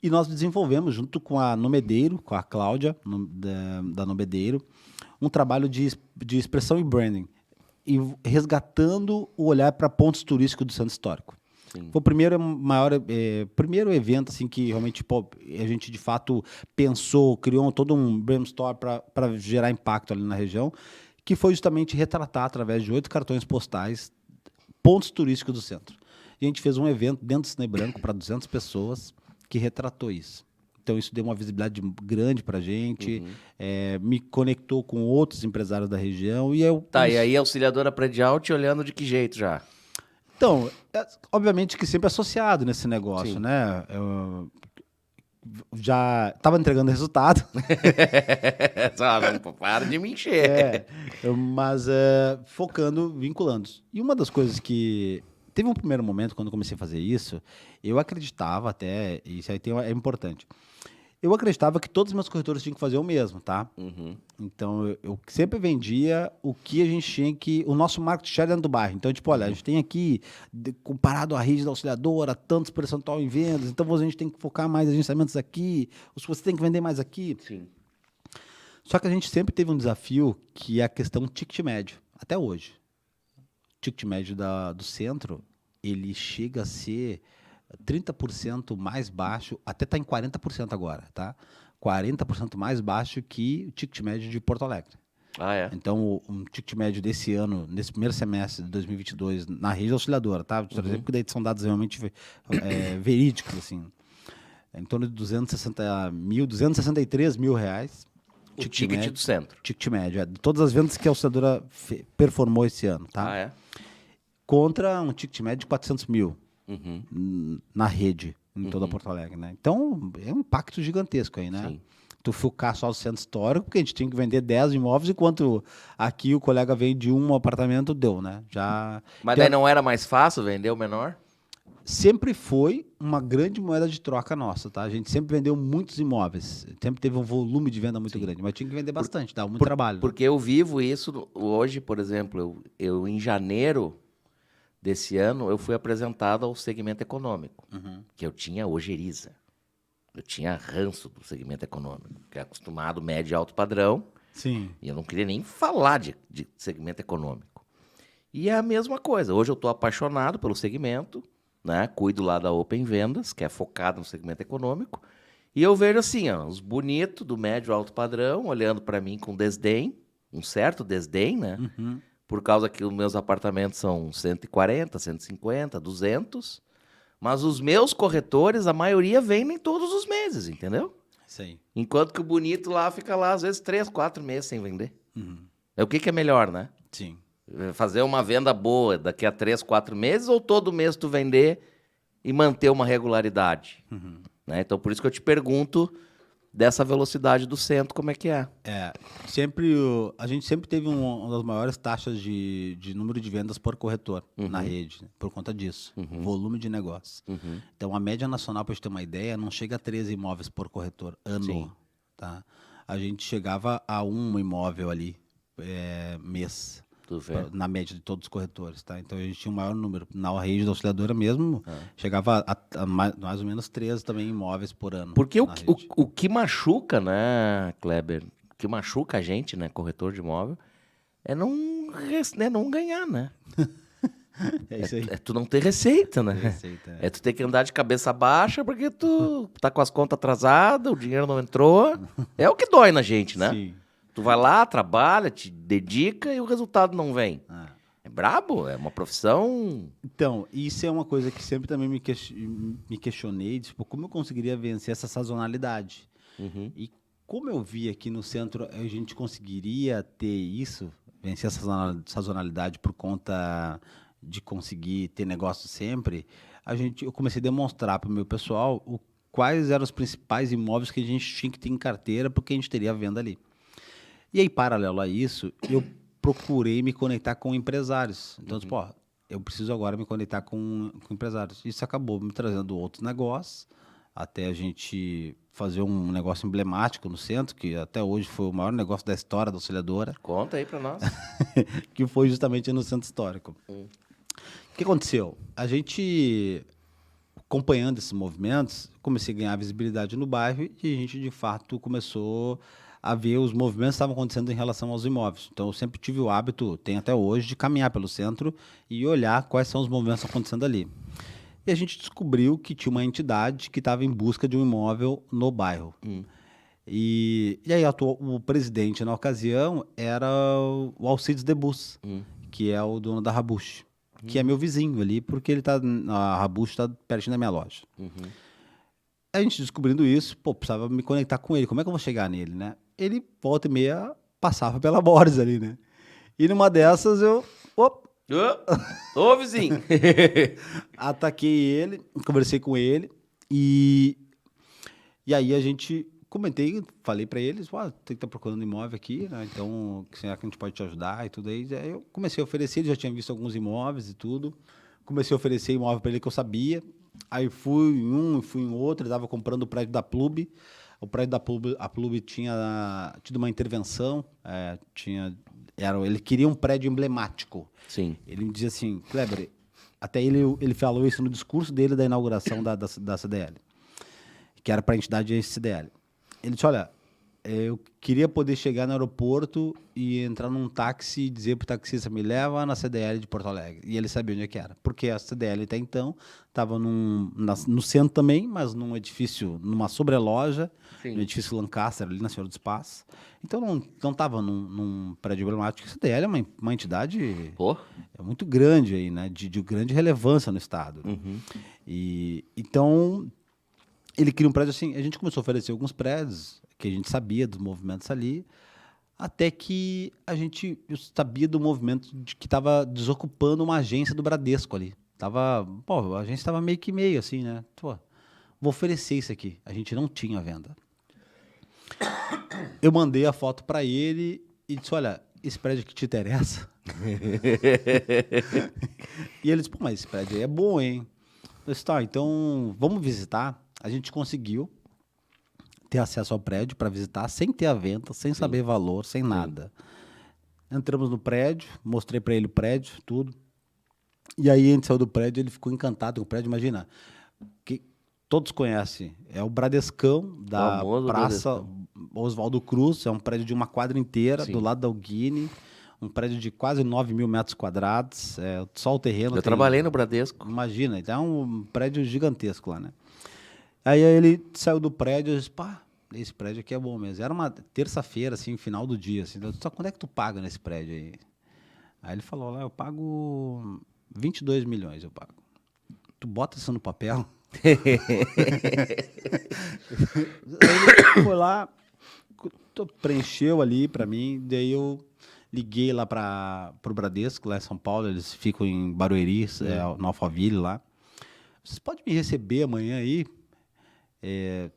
E nós desenvolvemos, junto com a Nomedeiro, com a Cláudia, da Nomedeiro, um trabalho de expressão e branding, e resgatando o olhar para pontos turísticos do centro histórico. Foi o primeiro evento assim, que realmente a gente, de fato, pensou, criou todo um brainstorm para gerar impacto ali na região, que foi justamente retratar, através de 8 cartões postais, pontos turísticos do centro. E a gente fez um evento dentro do Cisne Branco para 200 pessoas, que retratou isso. Então, isso deu uma visibilidade grande para a gente, me conectou com outros empresários da região. E Tá, e aí a auxiliadora predial te olhando de que jeito já? Então, obviamente que sempre associado nesse negócio, Sim. né? Eu já estava entregando resultado. Só não para de me encher. Mas focando, vinculando. E uma das coisas que... Teve um primeiro momento, quando eu comecei a fazer isso, eu acreditava até, e isso aí é importante, eu acreditava que todos os meus corretores tinham que fazer o mesmo, tá? Então, eu sempre vendia o que a gente tinha que... O nosso market share dentro do bairro. Então, tipo, olha, a gente tem aqui, comparado à rede da auxiliadora, tantos percentual em vendas, então a gente tem que focar mais agenciamentos aqui, você tem que vender mais aqui. Sim. Só que a gente sempre teve um desafio que é a questão ticket médio, até hoje. O ticket médio do centro, ele chega a ser 30% mais baixo, até está em 40% agora, tá? 40% mais baixo que o ticket médio de Porto Alegre. Ah, é? Então, um ticket médio desse ano, nesse primeiro semestre de 2022, na rede auxiliadora, tá? Porque daí são dados realmente verídicos, assim. Em torno de 263 mil reais. O ticket médio, do centro. Ticket médio, de todas as vendas que a auxiliadora performou esse ano, tá? Ah, é? Contra um ticket médio de 400 mil na rede, em toda Porto Alegre, né? Então, é um impacto gigantesco aí, né? Sim. Tu focar só no centro histórico, porque a gente tinha que vender 10 imóveis, enquanto aqui o colega veio de um apartamento, deu, né? Mas daí não era mais fácil vender o menor? Sempre foi uma grande moeda de troca nossa, tá? A gente sempre vendeu muitos imóveis, sempre teve um volume de venda muito grande, mas tinha que vender bastante, dava muito trabalho. Porque eu vivo isso hoje, por exemplo, eu em janeiro desse ano, eu fui apresentado ao segmento econômico, que eu tinha ojeriza. Eu tinha ranço do segmento econômico, que é acostumado médio e alto padrão, Sim. e eu não queria nem falar de segmento econômico. E é a mesma coisa. Hoje eu estou apaixonado pelo segmento, né? Cuido lá da Open Vendas, que é focado no segmento econômico, e eu vejo assim, ó, os bonitos do médio e alto padrão olhando para mim com desdém, um certo desdém, né? Por causa que os meus apartamentos são 140, 150, 200, mas os meus corretores, a maioria vendem todos os meses, entendeu? Sim. Enquanto que o bonito lá fica lá, às vezes, 3, 4 meses sem vender. É o que é melhor, né? Sim. Fazer uma venda boa daqui a 3, 4 meses ou todo mês tu vender e manter uma regularidade? Né? Então, por isso que eu te pergunto dessa velocidade do centro, como é que é? A gente sempre teve uma das maiores taxas de número de vendas por corretor na rede, né? Por conta disso, volume de negócio. Então, a média nacional, para a gente ter uma ideia, não chega a 13 imóveis por corretor ano. Sim. Tá? A gente chegava a um imóvel ali, mês. Tu vê. Na média de todos os corretores, tá? Então a gente tinha um maior número. Na rede da auxiliadora mesmo, chegava a mais ou menos 13 também imóveis por ano. Porque na rede. o que machuca, né, Kleber? O que machuca a gente, né, corretor de imóvel, é não ganhar, né? É isso aí. É tu não ter receita, né? Receita, É tu ter que andar de cabeça baixa porque tu tá com as contas atrasadas, o dinheiro não entrou. É o que dói na gente, né? Sim. Tu vai lá, trabalha, te dedica e o resultado não vem. É brabo, é uma profissão... Então, isso é uma coisa que sempre também me questionei, tipo, como eu conseguiria vencer essa sazonalidade? E como eu vi aqui no centro, a gente conseguiria ter isso, vencer essa sazonalidade por conta de conseguir ter negócio sempre, eu comecei a demonstrar para o meu pessoal quais eram os principais imóveis que a gente tinha que ter em carteira, porque a gente teria a venda ali. E aí, paralelo a isso, eu procurei me conectar com empresários. Então, tipo, ó, eu preciso agora me conectar com empresários. Isso acabou me trazendo outros negócios, até a gente fazer um negócio emblemático no centro, que até hoje foi o maior negócio da história da auxiliadora. Conta aí pra nós. Que foi justamente no centro histórico. O que aconteceu? A gente, acompanhando esses movimentos, comecei a ganhar visibilidade no bairro e a gente, de fato, começou a ver os movimentos que estavam acontecendo em relação aos imóveis. Então, eu sempre tive o hábito, tenho até hoje, de caminhar pelo centro e olhar quais são os movimentos que estão acontecendo ali. E a gente descobriu que tinha uma entidade que estava em busca de um imóvel no bairro. E aí, o presidente, na ocasião, era o Alcides Debus, que é o dono da Rabush, que é meu vizinho ali, porque a Rabush está pertinho da minha loja. A gente descobrindo isso, pô, precisava me conectar com ele. Como é que eu vou chegar nele, né? Ele, volta e meia, passava pela Borges ali, né? E numa dessas eu Ô, vizinho! ataquei ele, conversei com ele e aí a gente comentei, falei pra eles, tem que estar procurando imóvel aqui, né? Então, será que a gente pode te ajudar e tudo aí? Aí eu comecei a oferecer, ele já tinha visto alguns imóveis e tudo. Comecei a oferecer imóvel pra ele que eu sabia. Aí fui em um, fui em outro, ele estava comprando o prédio da Plub. O prédio da Plub, a Plub tinha tido uma intervenção, ele queria um prédio emblemático. Sim. Ele me dizia assim, Kleber, até ele falou isso no discurso dele da inauguração da CDL, que era para a entidade CDL. Ele disse, olha, eu queria poder chegar no aeroporto e entrar num táxi e dizer pro taxista, me leva na CDL de Porto Alegre. E ele sabia onde é que era. Porque a CDL até então estava no centro também, mas num edifício, numa sobreloja, no edifício Lancaster, ali na Senhora do Espaço. Então não estava num prédio emblemático. A CDL é uma entidade muito grande aí, né? De grande relevância no estado. Uhum. E então ele queria um prédio assim. A gente começou a oferecer alguns prédios que a gente sabia dos movimentos ali, até que eu sabia do movimento de que estava desocupando uma agência do Bradesco ali. A agência estava meio que meio assim, né? Pô, vou oferecer isso aqui. A gente não tinha venda. Eu mandei a foto para ele e disse, olha, esse prédio aqui te interessa? E ele disse, pô, mas esse prédio aí é bom, hein? Eu disse, tá, então vamos visitar. A gente conseguiu ter acesso ao prédio para visitar, sem ter a venda, sem saber valor, sem nada. Entramos no prédio, mostrei para ele o prédio, tudo. E aí a gente saiu do prédio, ele ficou encantado com o prédio. Imagina, que todos conhecem, é o Bradescão da Famoso Praça Bradescão. Oswaldo Cruz, é um prédio de uma quadra inteira, do lado da Alguine, um prédio de quase 9 mil metros quadrados, só o terreno. Eu trabalhei no Bradesco. Imagina, então é um prédio gigantesco lá, né? Aí ele saiu do prédio e disse, pá, esse prédio aqui é bom mesmo. Era uma terça-feira, assim, final do dia. Assim, só quando é que tu paga nesse prédio aí? Aí ele falou lá, eu pago 22 milhões, eu pago. Tu bota isso no papel? Ele foi lá, preencheu ali pra mim, daí eu liguei lá pro Bradesco, lá em São Paulo, eles ficam em Barueri, no Alphaville lá. Vocês podem me receber amanhã aí?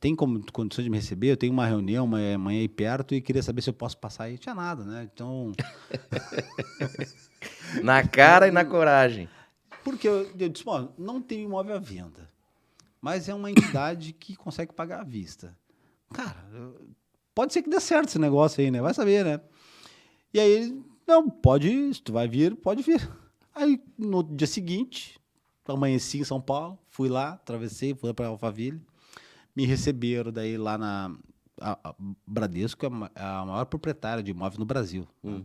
Tem condições de me receber? Eu tenho uma reunião amanhã aí perto e queria saber se eu posso passar aí. Tinha nada, né? Então... Na cara e na coragem. Porque eu disse, não tem imóvel à venda, mas é uma entidade que consegue pagar à vista. Cara, pode ser que dê certo esse negócio aí, né? Vai saber, né? E aí ele, não, pode ir, se tu vai vir, pode vir. Aí, no dia seguinte, amanheci em São Paulo, fui lá, atravessei, fui para Alphaville. Me receberam daí lá a Bradesco, é a maior proprietária de imóveis no Brasil. Né?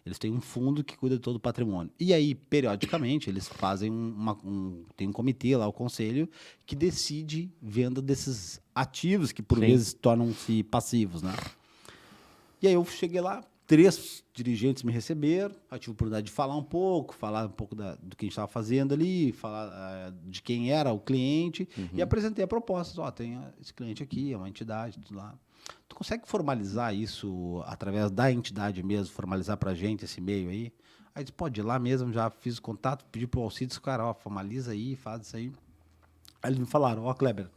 Eles têm um fundo que cuida de todo o patrimônio. E aí, periodicamente, eles fazem tem um comitê lá, o conselho, que decide venda desses ativos que, por vezes, tornam-se passivos. Né? E aí eu cheguei lá, 3 dirigentes me receberam, eu tive a oportunidade de falar um pouco do que a gente estava fazendo ali, falar de quem era o cliente, e apresentei a proposta. Tem esse cliente aqui, é uma entidade, tudo lá. Tu consegue formalizar isso através da entidade mesmo, formalizar para a gente esse e-mail aí? Aí disse, pode ir lá mesmo, já fiz o contato, pedi para o Alcides, cara, formaliza aí, faz isso aí. Aí eles me falaram, Kleber,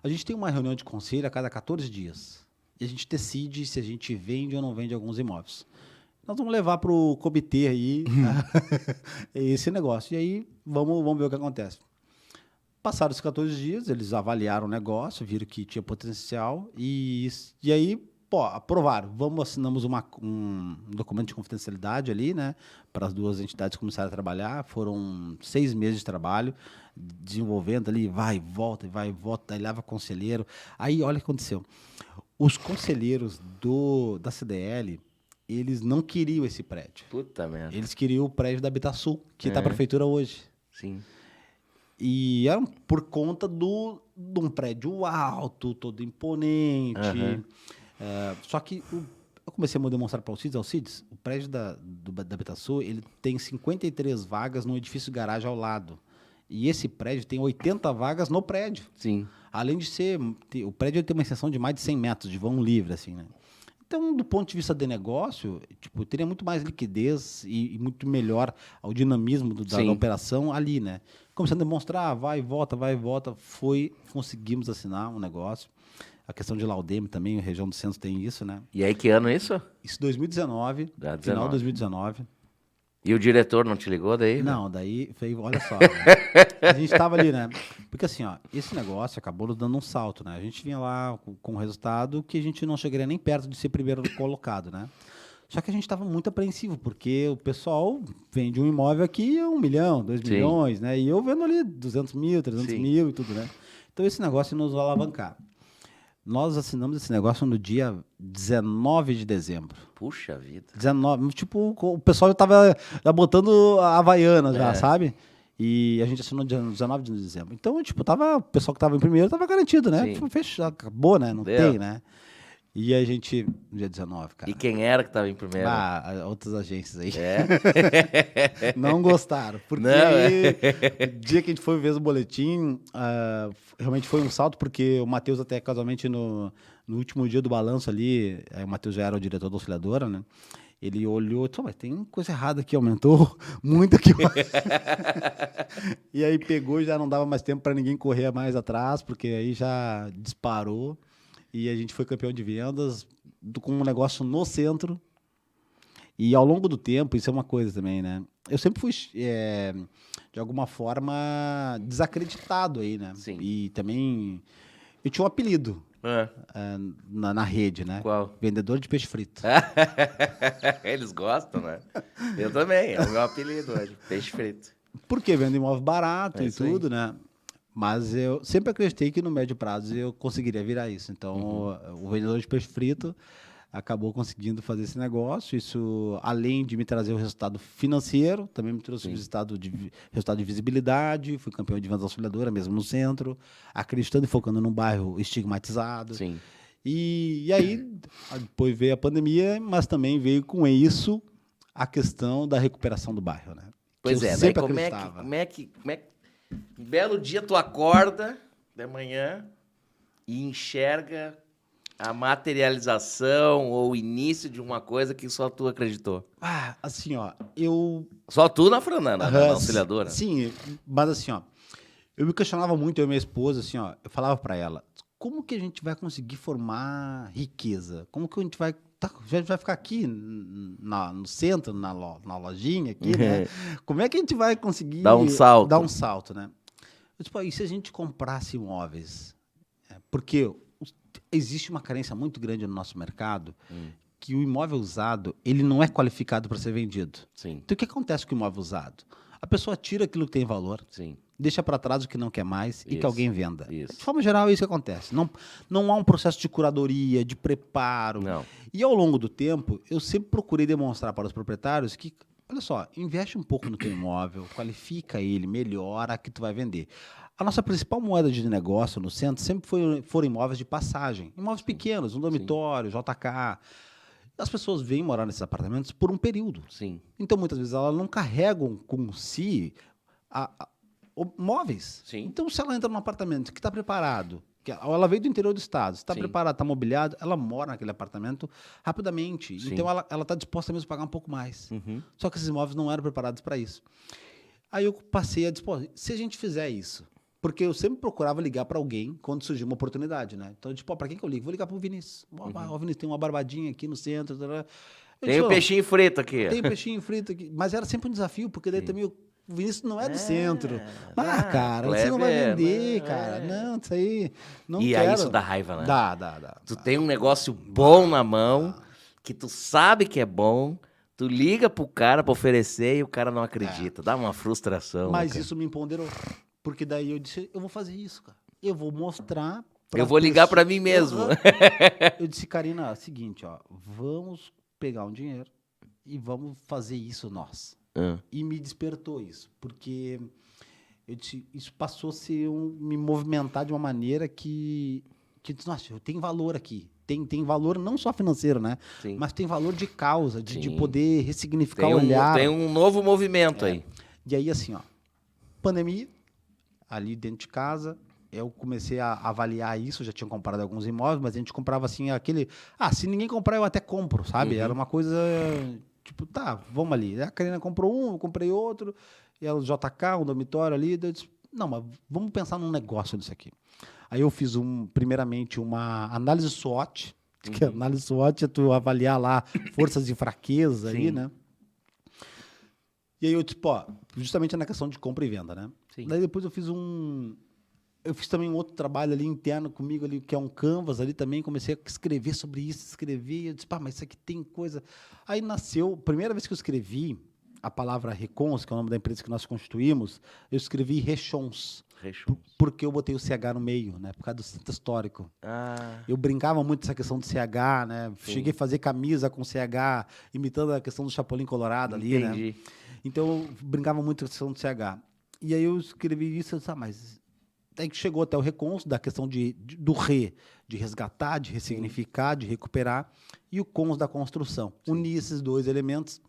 a gente tem uma reunião de conselho a cada 14 dias. E a gente decide se a gente vende ou não vende alguns imóveis. Nós vamos levar para o comitê aí esse negócio. E aí, vamos ver o que acontece. Passaram os 14 dias, eles avaliaram o negócio, viram que tinha potencial e aí, aprovaram. Assinamos um documento de confidencialidade ali, né? Para as 2 entidades começarem a trabalhar. Foram 6 meses de trabalho, desenvolvendo ali, vai e volta, aí leva conselheiro. Aí, olha o que aconteceu. Os conselheiros da CDL, eles não queriam esse prédio. Puta merda. Eles queriam o prédio da Habitasul, que está a prefeitura hoje. Sim. E eram por conta de um prédio alto, todo imponente. Só que eu comecei a demonstrar para o Alcides, o prédio da Habitasul, ele tem 53 vagas no edifício garagem ao lado. E esse prédio tem 80 vagas no prédio. Sim. Além de ser... O prédio tem uma extensão de mais de 100 metros de vão livre, assim, né? Então, do ponto de vista de negócio, tipo, teria muito mais liquidez e muito melhor o dinamismo da operação ali, né? Começando a demonstrar, vai e volta, conseguimos assinar um negócio. A questão de Laudeme também, a região do centro tem isso, né? E aí, que ano é isso? Isso 2019, final de 2019. E o diretor não te ligou daí? Não, daí, olha só, né? A gente estava ali, né? Porque assim, ó, esse negócio acabou nos dando um salto, né? A gente vinha lá com um resultado que a gente não chegaria nem perto de ser primeiro colocado, né? Só que a gente estava muito apreensivo, porque o pessoal vende um imóvel aqui a 1 milhão, 2 milhões, né? E eu vendo ali 200 mil, 300 mil e tudo, né? Então esse negócio nos alavancar. Nós assinamos esse negócio no dia 19 de dezembro. Puxa vida. 19, tipo, o pessoal já estava botando a Havaiana já, sabe? E a gente assinou dia 19 de dezembro. Então, tipo, o pessoal que estava em primeiro estava garantido, né? Fechou, acabou, né? Não tem, né? E a gente, no dia 19, cara. E quem era que estava em primeiro? Outras agências aí. É? Não gostaram. Porque o dia que a gente foi ver o boletim, realmente foi um salto, porque o Matheus até casualmente no último dia do balanço ali, o Matheus já era o diretor da auxiliadora, né? Ele olhou e disse, mas tem coisa errada aqui, aumentou muito aqui. E aí pegou e já não dava mais tempo para ninguém correr mais atrás, porque aí já disparou. E a gente foi campeão de vendas com um negócio no centro. E ao longo do tempo, isso é uma coisa também, né? Eu sempre fui, de alguma forma, desacreditado aí, né? Sim. E também, eu tinha um apelido na rede, né? Qual? Vendedor de peixe frito. Eles gostam, né? Eu também, é o meu apelido hoje, peixe frito. Porque vendo imóvel barato e tudo, né? Mas eu sempre acreditei que no médio prazo eu conseguiria virar isso. Então, o vendedor de peixe frito acabou conseguindo fazer esse negócio. Isso, além de me trazer o resultado financeiro, também me trouxe o resultado de visibilidade. Fui campeão de vendas auxiliadora, mesmo no centro, acreditando e focando num bairro estigmatizado. Sim. E aí, depois veio a pandemia, mas também veio com isso a questão da recuperação do bairro, né? Pois é, daí como é que um belo dia tu acorda de manhã e enxerga a materialização ou o início de uma coisa que só tu acreditou? Assim, ó, Só tu na Franana, na auxiliadora? Sim, mas assim, ó, eu me questionava muito, eu e minha esposa, assim, ó, eu falava pra ela, como que a gente vai conseguir formar riqueza? Como que a gente vai ficar aqui no centro, na lojinha aqui, né? Como é que a gente vai conseguir dar um salto, né? Eu disse, e se a gente comprasse imóveis? Porque existe uma carência muito grande no nosso mercado que o imóvel usado, ele não é qualificado para ser vendido. Sim. Então, o que acontece com o imóvel usado? A pessoa tira aquilo que tem valor, deixa para trás o que não quer mais e que alguém venda. Isso. De forma geral, é isso que acontece. Não há um processo de curadoria, de preparo. Não. E ao longo do tempo, eu sempre procurei demonstrar para os proprietários que, olha só, investe um pouco no teu imóvel, qualifica ele, melhora que tu vai vender. A nossa principal moeda de negócio no centro sempre foram imóveis de passagem. Imóveis pequenos, um dormitório, JK. As pessoas vêm morar nesses apartamentos por um período. Sim. Então, muitas vezes, elas não carregam com si móveis. Sim. Então, se ela entra num apartamento que está preparado, ela veio do interior do estado, está preparada, está mobiliado, ela mora naquele apartamento rapidamente. Sim. Então, ela está disposta mesmo a pagar um pouco mais. Só que esses imóveis não eram preparados para isso. Aí eu passei a dispor, se a gente fizer isso, porque eu sempre procurava ligar para alguém quando surgia uma oportunidade, né? Então, tipo, para quem que eu ligo? Vou ligar para o Vinícius. O Vinícius tem uma barbadinha aqui no centro. Tem um peixinho frito aqui. Tem um peixinho frito aqui. Mas era sempre um desafio, porque daí também o Vinícius não é do centro. Cara, você não vai vender, cara. Não, isso aí não quero. E aí isso dá raiva, né? Dá. Tu tem um negócio bom na mão, que tu sabe que é bom, tu liga pro cara pra oferecer e o cara não acredita. Dá uma frustração. Mas isso me empoderou. Porque daí eu disse, eu vou fazer isso, cara. Eu vou mostrar... Eu vou ligar pra mim mesmo. Eu disse, Karina, é o seguinte, ó, vamos pegar um dinheiro e vamos fazer isso nós. E me despertou isso, porque eu disse, isso passou a ser me movimentar de uma maneira que nossa, eu tenho valor aqui. Tem valor não só financeiro, né? Sim. Mas tem valor de causa, de poder ressignificar o olhar. Tem um novo movimento aí. E aí, assim, ó, pandemia, ali dentro de casa, eu comecei a avaliar isso, já tinha comprado alguns imóveis, mas a gente comprava assim aquele... se ninguém comprar, eu até compro, sabe? Era uma coisa, tipo, tá, vamos ali. A Karina comprou um, eu comprei outro, e o JK, um dormitório ali, daí eu disse, não, mas vamos pensar num negócio disso aqui. Aí eu fiz, primeiramente, uma análise SWOT, que a análise SWOT é tu avaliar lá forças e fraquezas aí, né? E aí eu, tipo, justamente na questão de compra e venda, né? Sim. Daí depois eu fiz também um outro trabalho ali interno comigo ali, que é um Canvas ali também, comecei a escrever sobre isso, e eu disse, mas isso aqui tem coisa... Aí nasceu, primeira vez que eu escrevi a palavra Recons, que é o nome da empresa que nós constituímos, eu escrevi Rechons. Porque eu botei o CH no meio, né? Por causa do centro histórico. Eu brincava muito dessa questão do CH, né? Sim. Cheguei a fazer camisa com CH, imitando a questão do Chapolin Colorado ali, né? Então, eu brincava muito com a questão do CH. E aí eu escrevi isso, eu disse, mas... Aí que chegou até o Recons, da questão do de resgatar, de ressignificar, de recuperar, e o cons da construção. Unir esses dois elementos,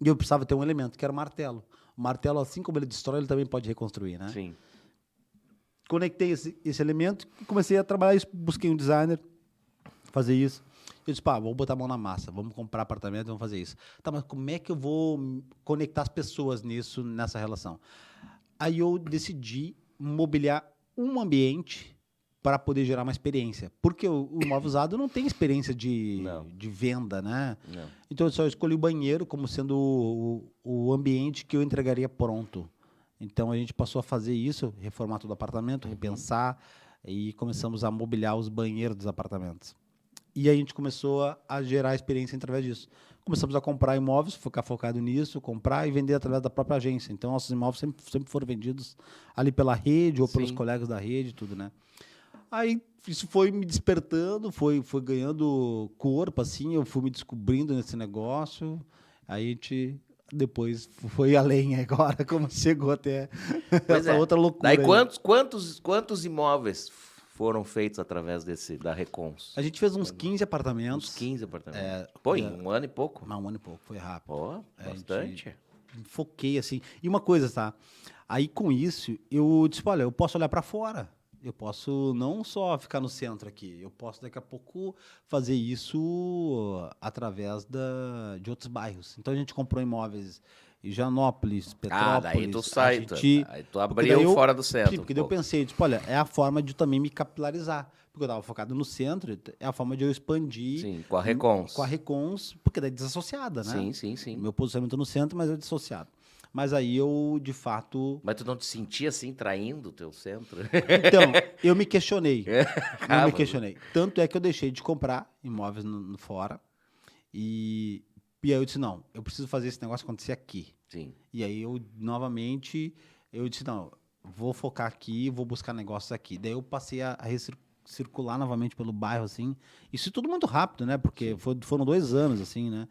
e eu precisava ter um elemento, que era o martelo. O martelo, assim como ele destrói, ele também pode reconstruir, né? Sim. Conectei esse elemento e comecei a trabalhar isso, busquei um designer, fazer isso. Eu disse, vou botar a mão na massa, vamos comprar apartamento, vamos fazer isso. Tá, mas como é que eu vou conectar as pessoas nessa relação? Aí eu decidi mobiliar um ambiente para poder gerar uma experiência. Porque o imóvel usado não tem experiência de venda, né? Não. Então eu só escolhi o banheiro como sendo o ambiente que eu entregaria pronto. Então a gente passou a fazer isso, reformar todo o apartamento, repensar, e começamos a mobiliar os banheiros dos apartamentos. E aí a gente começou a gerar experiência através disso. Começamos a comprar imóveis, ficar focado nisso, comprar e vender através da própria agência. Então nossos imóveis sempre foram vendidos ali pela rede ou pelos colegas da rede, tudo, né? Aí isso foi me despertando, foi ganhando corpo, assim, eu fui me descobrindo nesse negócio. Aí a gente depois foi além agora, como chegou até essa outra loucura. Daí quantos imóveis foram feitos através da Recons? A gente fez uns 15 apartamentos. Uns 15 apartamentos. Em um ano e pouco? Um ano e pouco, foi rápido. Bastante. Foquei, assim. E uma coisa, tá? Aí, com isso, eu disse, olha, eu posso olhar para fora. Eu posso não só ficar no centro aqui, eu posso daqui a pouco fazer isso através de outros bairros. Então a gente comprou imóveis em Janópolis, Petrópolis. Daí tu sai, aí tu abriu fora do centro. Porque daí eu pensei, olha, é a forma de também me capilarizar. Porque eu estava focado no centro, é a forma de eu expandir. Sim, com a Recons. Com a Recons, porque daí é desassociada, né? Sim. Meu posicionamento no centro, mas é dissociado. Mas aí eu, de fato... Mas tu não te sentia assim, traindo o teu centro? Então, eu me questionei. Tanto é que eu deixei de comprar imóveis fora. E aí eu disse, não, eu preciso fazer esse negócio acontecer aqui. Sim. E aí eu, novamente, disse, não, vou focar aqui, vou buscar negócios aqui. Daí eu passei a circular novamente pelo bairro, assim. Isso tudo muito rápido, né? Porque foram 2 anos, assim, né?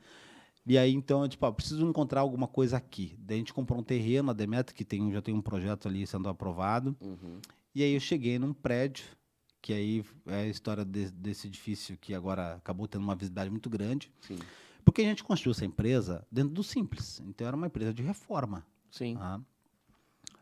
E aí, então, eu preciso encontrar alguma coisa aqui. Daí a gente comprou um terreno, a Demetrio, que já tem um projeto ali sendo aprovado. E aí eu cheguei num prédio, que aí é a história desse edifício que agora acabou tendo uma visibilidade muito grande. Sim. Porque a gente construiu essa empresa dentro do simples. Então, era uma empresa de reforma. Sim.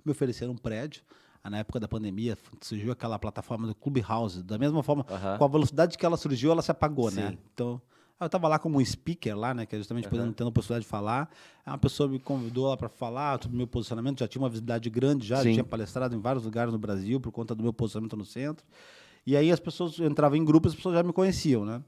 Me ofereceram um prédio. Na época da pandemia, surgiu aquela plataforma do Clubhouse. Da mesma forma, com a velocidade que ela surgiu, ela se apagou, né? Então... eu estava lá como um speaker lá, né, que é justamente tendo a possibilidade de falar. Uma pessoa me convidou lá para falar sobre o meu posicionamento, já tinha uma visibilidade grande, já tinha palestrado em vários lugares no Brasil por conta do meu posicionamento no centro. E aí as pessoas entravam em grupos, as pessoas já me conheciam, né?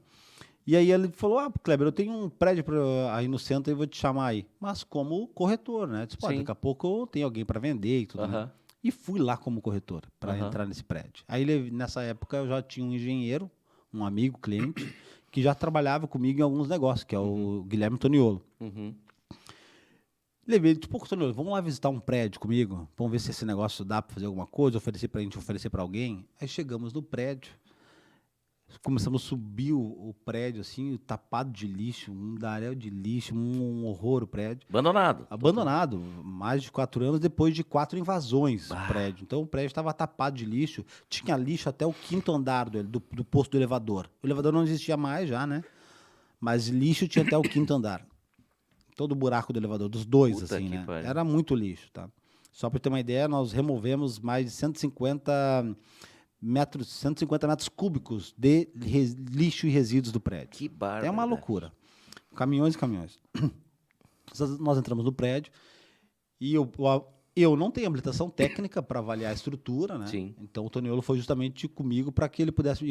E aí ele falou, Kleber, eu tenho um prédio aí no centro e vou te chamar aí. Mas como corretor, né? Eu disse, daqui a pouco tem alguém para vender e tudo, né? E fui lá como corretor para entrar nesse prédio. Aí nessa época eu já tinha um engenheiro, um amigo, cliente, que já trabalhava comigo em alguns negócios, que é o Guilherme Toniolo. Levei ele, Toniolo, vamos lá visitar um prédio comigo, vamos ver se esse negócio dá para fazer alguma coisa, oferecer para alguém. Aí chegamos no prédio, começamos a subir o prédio, assim, tapado de lixo, um daréu de lixo, um horror o prédio. Abandonado, mais de 4 anos, depois de 4 invasões do prédio. Então o prédio estava tapado de lixo, tinha lixo até o 5º andar do posto do elevador. O elevador não existia mais já, né? Mas lixo tinha até o 5º andar. Todo o buraco do elevador, dos dois, assim, né? Era muito lixo, tá? Só para ter uma ideia, nós removemos mais de 150 metros cúbicos de lixo e resíduos do prédio. Que bárbaro. É uma loucura. Caminhões e caminhões. Nós entramos no prédio e eu não tenho habilitação técnica para avaliar a estrutura, né? Sim. Então o Toniolo foi justamente comigo para que ele pudesse.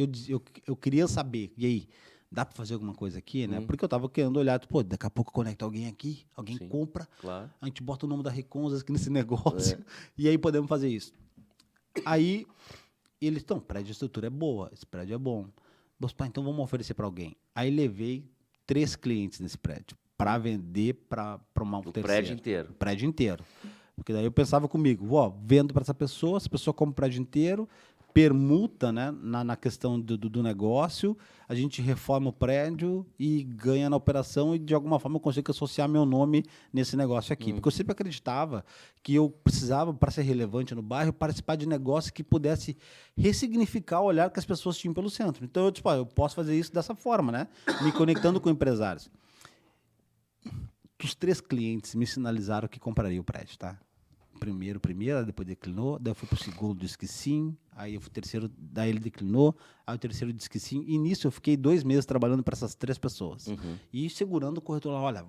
Eu queria saber, e aí, dá para fazer alguma coisa aqui, né? Porque eu estava querendo olhar, pô, daqui a pouco conecta alguém aqui, alguém Sim, compra, claro. a gente bota o nome da Reconzas aqui nesse negócio, e aí podemos fazer isso. Aí eles, então, prédio de estrutura é boa, esse prédio é bom. Então vamos oferecer para alguém. Aí levei 3 clientes nesse prédio para vender para uma terceira. Prédio inteiro. O prédio inteiro. Porque daí eu pensava comigo, vendo para essa pessoa compra o prédio inteiro, permuta, né, na questão do negócio, a gente reforma o prédio e ganha na operação e de alguma forma eu consigo associar meu nome nesse negócio aqui. Porque eu sempre acreditava que eu precisava, para ser relevante no bairro, participar de negócio que pudesse ressignificar o olhar que as pessoas tinham pelo centro. Então eu, eu posso fazer isso dessa forma, né, me conectando com empresários. Os 3 clientes me sinalizaram que comprariam o prédio, tá? Primeiro, depois declinou, daí eu fui pro segundo, disse que sim, aí eu fui terceiro, daí ele declinou, aí o terceiro disse que sim, e nisso eu fiquei 2 meses trabalhando para essas 3 pessoas. E segurando o corretor lá, olha,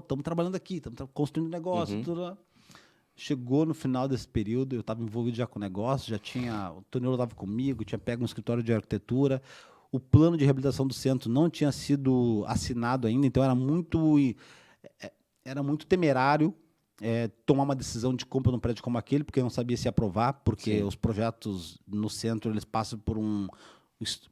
estamos trabalhando aqui, estamos construindo negócio, tudo lá. Chegou no final desse período, eu estava envolvido já com o negócio, o Toniolo estava comigo, tinha pego um escritório de arquitetura, o plano de reabilitação do centro não tinha sido assinado ainda, então era muito temerário tomar uma decisão de compra num prédio como aquele, porque eu não sabia se aprovar, porque Sim. os projetos no centro eles passam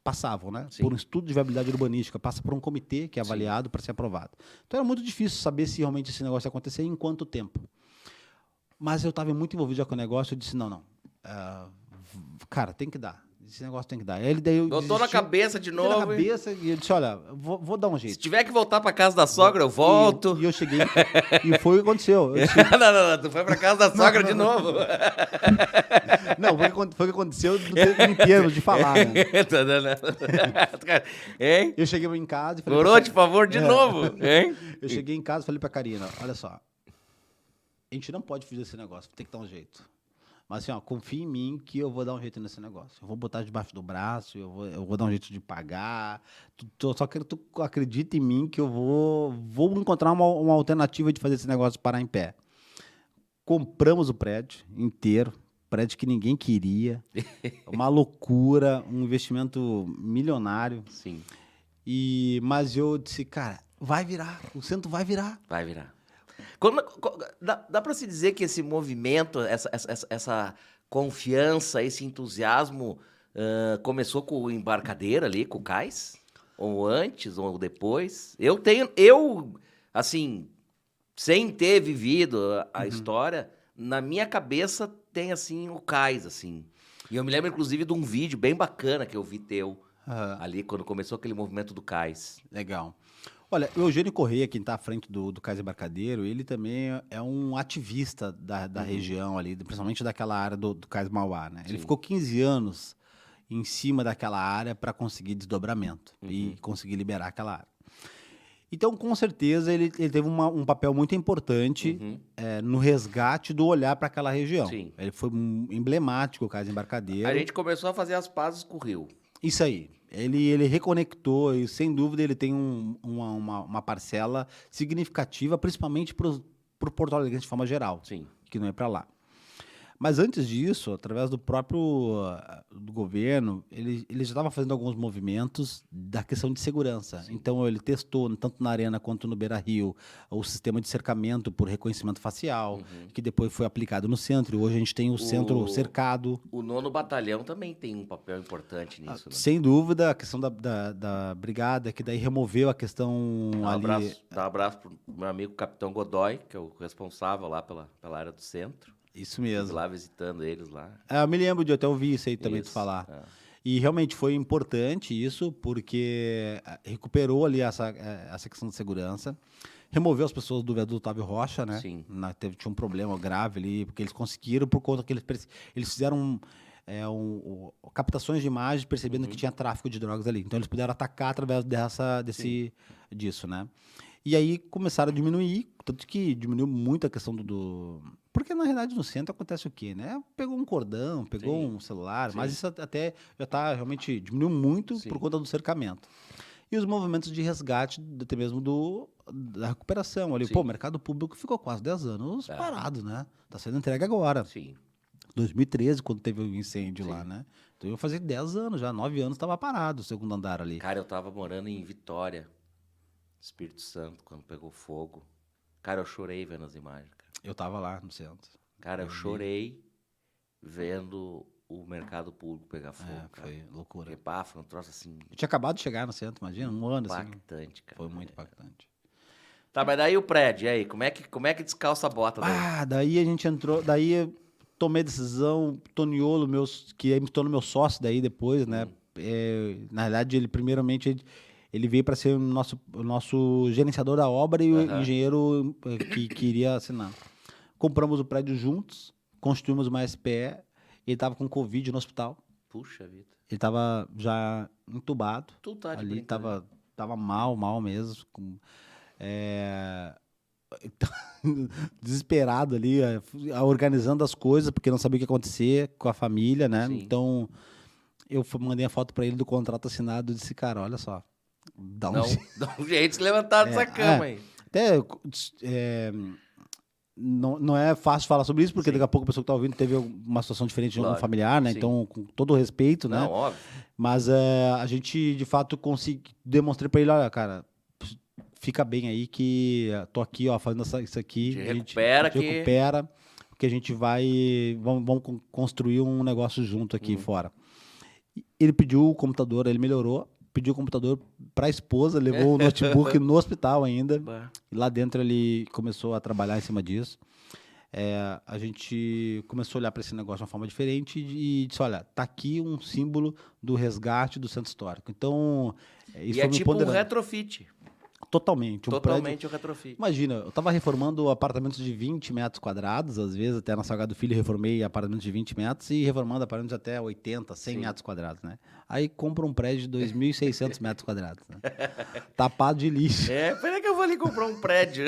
passavam, né? Sim. Por um estudo de viabilidade urbanística, passa por um comitê que é avaliado para ser aprovado. Então era muito difícil saber se realmente esse negócio ia acontecer e em quanto tempo. Mas eu estava muito envolvido já com o negócio, eu disse, não, cara, tem que dar. Esse negócio tem que dar. Botou na cabeça de novo. Na cabeça e eu disse, olha, vou dar um jeito. Se tiver que voltar para casa da sogra, eu volto. E eu cheguei, e foi o que aconteceu. Eu disse, não, tu foi para casa da sogra de novo. Não, foi o que aconteceu em termos de falar, né? Hein? Eu cheguei em casa e falei... Corote, por favor, de novo. Hein? Eu cheguei em casa e falei pra Karina, olha só, a gente não pode fugir desse negócio, tem que dar um jeito. Mas assim, confia em mim que eu vou dar um jeito nesse negócio. Eu vou botar debaixo do braço, eu vou dar um jeito de pagar. Só quero que tu acredite em mim que eu vou encontrar uma alternativa de fazer esse negócio parar em pé. Compramos o prédio inteiro, prédio que ninguém queria, uma loucura, um investimento milionário. Sim. Mas eu disse, cara, vai virar, o centro vai virar. Vai virar. Dá para se dizer que esse movimento, essa confiança, esse entusiasmo começou com o Embarcadeira ali, com o Cais? Ou antes, ou depois? Eu, assim, sem ter vivido a história, na minha cabeça tem, assim, o Cais, assim. E eu me lembro, inclusive, de um vídeo bem bacana que eu vi teu, ali, quando começou aquele movimento do Cais. Legal. Olha, o Eugênio Correia, quem está à frente do Cais Embarcadeiro, ele também é um ativista da região ali, principalmente daquela área do Cais Mauá, né? Ele ficou 15 anos em cima daquela área para conseguir desdobramento e conseguir liberar aquela área. Então, com certeza, ele teve um papel muito importante no resgate do olhar para aquela região. Sim. Ele foi emblemático, o Cais Embarcadeiro. A gente começou a fazer as pazes com o Rio. Isso aí. Ele reconectou e, sem dúvida, ele tem uma parcela significativa, principalmente para o Porto Alegre de forma geral, Sim. que não é para lá. Mas antes disso, através do próprio do governo, ele já estava fazendo alguns movimentos da questão de segurança. Sim. Então, ele testou, tanto na Arena quanto no Beira-Rio, o sistema de cercamento por reconhecimento facial, que depois foi aplicado no centro. E hoje a gente tem o centro cercado. O 9º Batalhão também tem um papel importante nisso. Né? Sem dúvida, a questão da brigada, que daí removeu a questão Dá um abraço para o meu amigo Capitão Godoy, que é o responsável lá pela área do centro. Isso mesmo. Estive lá visitando eles lá. Eu me lembro de até ouvir isso aí também tu falar. E realmente foi importante isso, porque recuperou ali essa questão de segurança, removeu as pessoas do viaduto Otávio Rocha, né? Sim. Tinha um problema grave ali, porque eles conseguiram, por conta que eles fizeram captações de imagens percebendo que tinha tráfico de drogas ali. Então eles puderam atacar através disso, né? E aí começaram a diminuir, tanto que diminuiu muito a questão Porque, na realidade, no centro acontece o quê, né? Pegou um cordão, pegou Sim, um celular, mas sim. isso até já está realmente diminuiu muito por Sim. conta do cercamento. E os movimentos de resgate, até mesmo da recuperação ali. Pô, o Sim. mercado público ficou quase 10 anos Tá. parado, né? Está sendo entregue agora. Sim. 2013, quando teve o incêndio lá, Sim. né? Então eu fazia 10 anos já, 9 anos estava parado o segundo andar ali. Cara, eu tava morando em Vitória, Espírito Santo, quando pegou fogo. Cara, eu chorei vendo as imagens, cara. Eu tava lá no centro. Cara, eu vi. chorei vendo o mercado público pegar fogo, cara. Foi loucura. Porque, pá, foi um troço assim, Eu tinha acabado de chegar no centro, imagina, um ano assim. impactante, cara. Foi muito impactante. Tá, mas daí o prédio, e aí? Como é que descalça a bota daí? Daí a gente entrou, daí eu tomei a decisão, Toniolo, que aí me tornou meu sócio daí depois, né? Na realidade, ele primeiramente ele veio para ser o nosso gerenciador da obra e o Aham. engenheiro que queria assinar. Compramos o prédio juntos, constituímos uma SPE, ele estava com Covid no hospital, Puxa vida. ele estava já entubado, Tu tá de ali brincadeira. tava mal mesmo, desesperado ali, organizando as coisas, porque não sabia o que ia acontecer com a família, né? Sim. Então, eu mandei a foto para ele do contrato assinado e disse, cara, olha só, dá um Não, dá um jeito de se levantar dessa cama aí. Até não é fácil falar sobre isso, porque Sim. daqui a pouco a pessoa que está ouvindo teve uma situação diferente de um Lógico, familiar, né? sim. Então, com todo o respeito, né? Não, óbvio. Mas a gente, de fato, demonstrei para ele, olha, cara, fica bem aí que tô aqui, ó, fazendo isso aqui. Te A gente recupera que- recupera, porque a gente vamos construir um negócio junto aqui fora. Ele pediu o computador, ele melhorou, pediu o computador para a esposa, levou o notebook no hospital ainda. Bah. E lá dentro ele começou a trabalhar em cima disso. A gente começou a olhar para esse negócio de uma forma diferente e disse, olha, tá aqui um símbolo do resgate do centro histórico. Então, isso E foi é me tipo um ponderando. retrofit. Totalmente. Um prédio. Totalmente o retrofit. Imagina, eu estava reformando apartamentos de 20 metros quadrados, às vezes até na Salgado Filho reformei apartamentos de 20 metros e reformando apartamentos de até 80, 100 Sim. metros quadrados, né? Aí compra um prédio de 2.600 metros quadrados, né? Tapado de lixo. Peraí que eu vou ali comprar um prédio.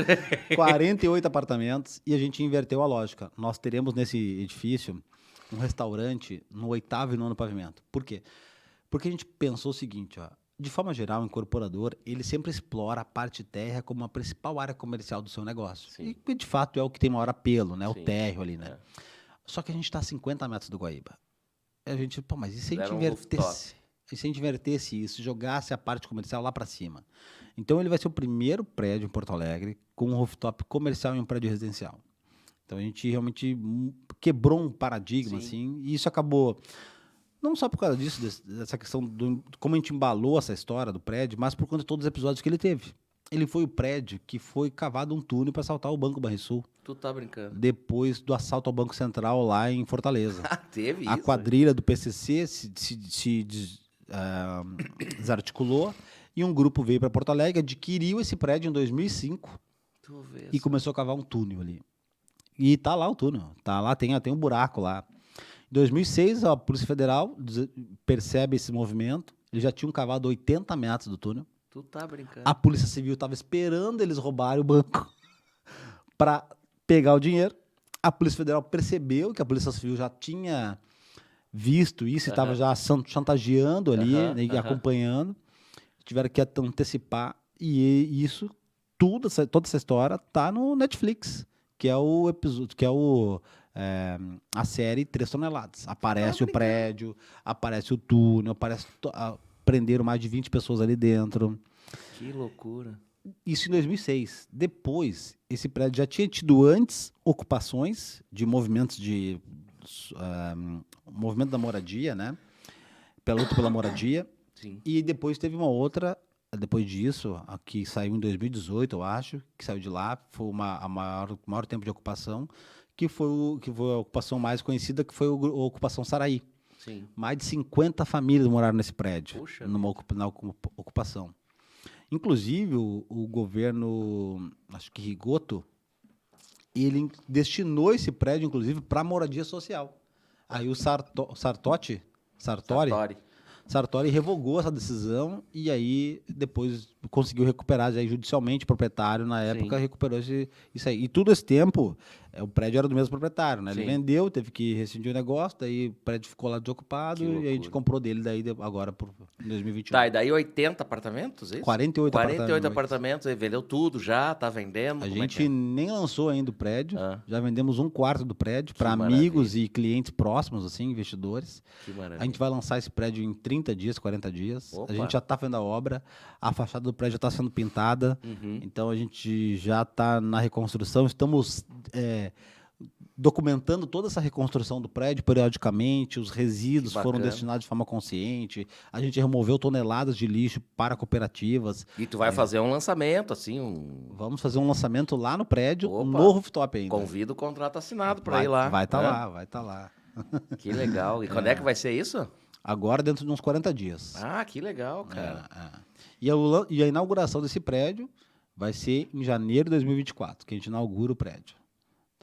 48 apartamentos e a gente inverteu a lógica. Nós teremos nesse edifício um restaurante no 8º e 9º pavimento. Por quê? Porque a gente pensou o seguinte, ó. De forma geral, o incorporador, ele sempre explora a parte térrea como a principal área comercial do seu negócio. Sim. E, de fato, é o que tem maior apelo, né? O Sim. térreo ali, né? Só que a gente está a 50 metros do Guaíba. A gente, pô, mas e se a gente Fizeram um invertesse? E se a gente invertesse isso, jogasse a parte comercial lá para cima? Então, ele vai ser o primeiro prédio em Porto Alegre com um rooftop comercial e um prédio residencial. Então, a gente realmente quebrou um paradigma, Sim. assim, e isso acabou... Não só por causa disso, dessa questão de como a gente embalou essa história do prédio, mas por conta de todos os episódios que ele teve. Ele foi o prédio que foi cavado um túnel para assaltar o Banco Banrisul, Tu tá brincando. depois do assalto ao Banco Central lá em Fortaleza. Teve A isso? quadrilha do PCC desarticulou e um grupo veio para Porto Alegre, adquiriu esse prédio em 2005 Tu vê e só. começou a cavar um túnel ali. E tá lá o túnel, tá lá, tem um buraco lá. Em 2006, a Polícia Federal percebe esse movimento, eles já tinham cavado 80 metros do túnel. Tu tá brincando. A Polícia Civil estava esperando eles roubarem o banco para pegar o dinheiro. A Polícia Federal percebeu que a Polícia Civil já tinha visto isso e estava já chantageando ali, né, e acompanhando. Tiveram que antecipar. E isso, toda essa história tá no Netflix, que é o episódio, que é a série 3 toneladas. Aparece o prédio, aparece o túnel, prenderam mais de 20 pessoas ali dentro. Que loucura. Isso em 2006. Depois, esse prédio já tinha tido antes ocupações de movimentos movimento da moradia, né? Pela luta pela moradia. Sim. E depois teve uma outra, depois disso, a que saiu em 2018, eu acho, que saiu de lá, foi o maior tempo de ocupação, que foi a ocupação mais conhecida, que foi a ocupação Saraí. Sim. Mais de 50 famílias moraram nesse prédio, Puxa. na ocupação. Inclusive, o governo, acho que Rigoto, ele destinou esse prédio, inclusive, para moradia social. Aí o Sartori revogou essa decisão e aí depois conseguiu recuperar já judicialmente, o proprietário na época Sim. recuperou isso aí. E todo esse tempo, o prédio era do mesmo proprietário, né? Ele Sim. vendeu, teve que rescindir o negócio, daí o prédio ficou lá desocupado Que e a gente loucura. comprou dele daí agora em 2021. Tá, e daí 80 apartamentos, é isso? 48 48 apartamentos. apartamentos, aí vendeu tudo já, tá vendendo? A Como é que gente é? nem lançou ainda o prédio, Ah, já vendemos 1/4 do prédio Que para amigos maravilha. e clientes próximos, assim, investidores. que A maravilha. gente vai lançar esse prédio em 30 dias, 40 dias. A Opa. gente já está fazendo a obra, a fachada do prédio já está sendo pintada, Uhum. então a gente já está na reconstrução. Estamos documentando toda essa reconstrução do prédio periodicamente. Os resíduos Que foram bacana. destinados de forma consciente. A gente removeu toneladas de lixo para cooperativas. E tu vai fazer um lançamento, assim, Vamos fazer um lançamento lá no prédio, Opa. no rooftop ainda. Convido o contrato assinado para ir lá. Vai estar né? lá, vai estar lá. Que legal. E quando é que vai ser isso? Agora dentro de uns 40 dias. Ah, que legal, cara. E a inauguração desse prédio vai ser em janeiro de 2024, que a gente inaugura o prédio.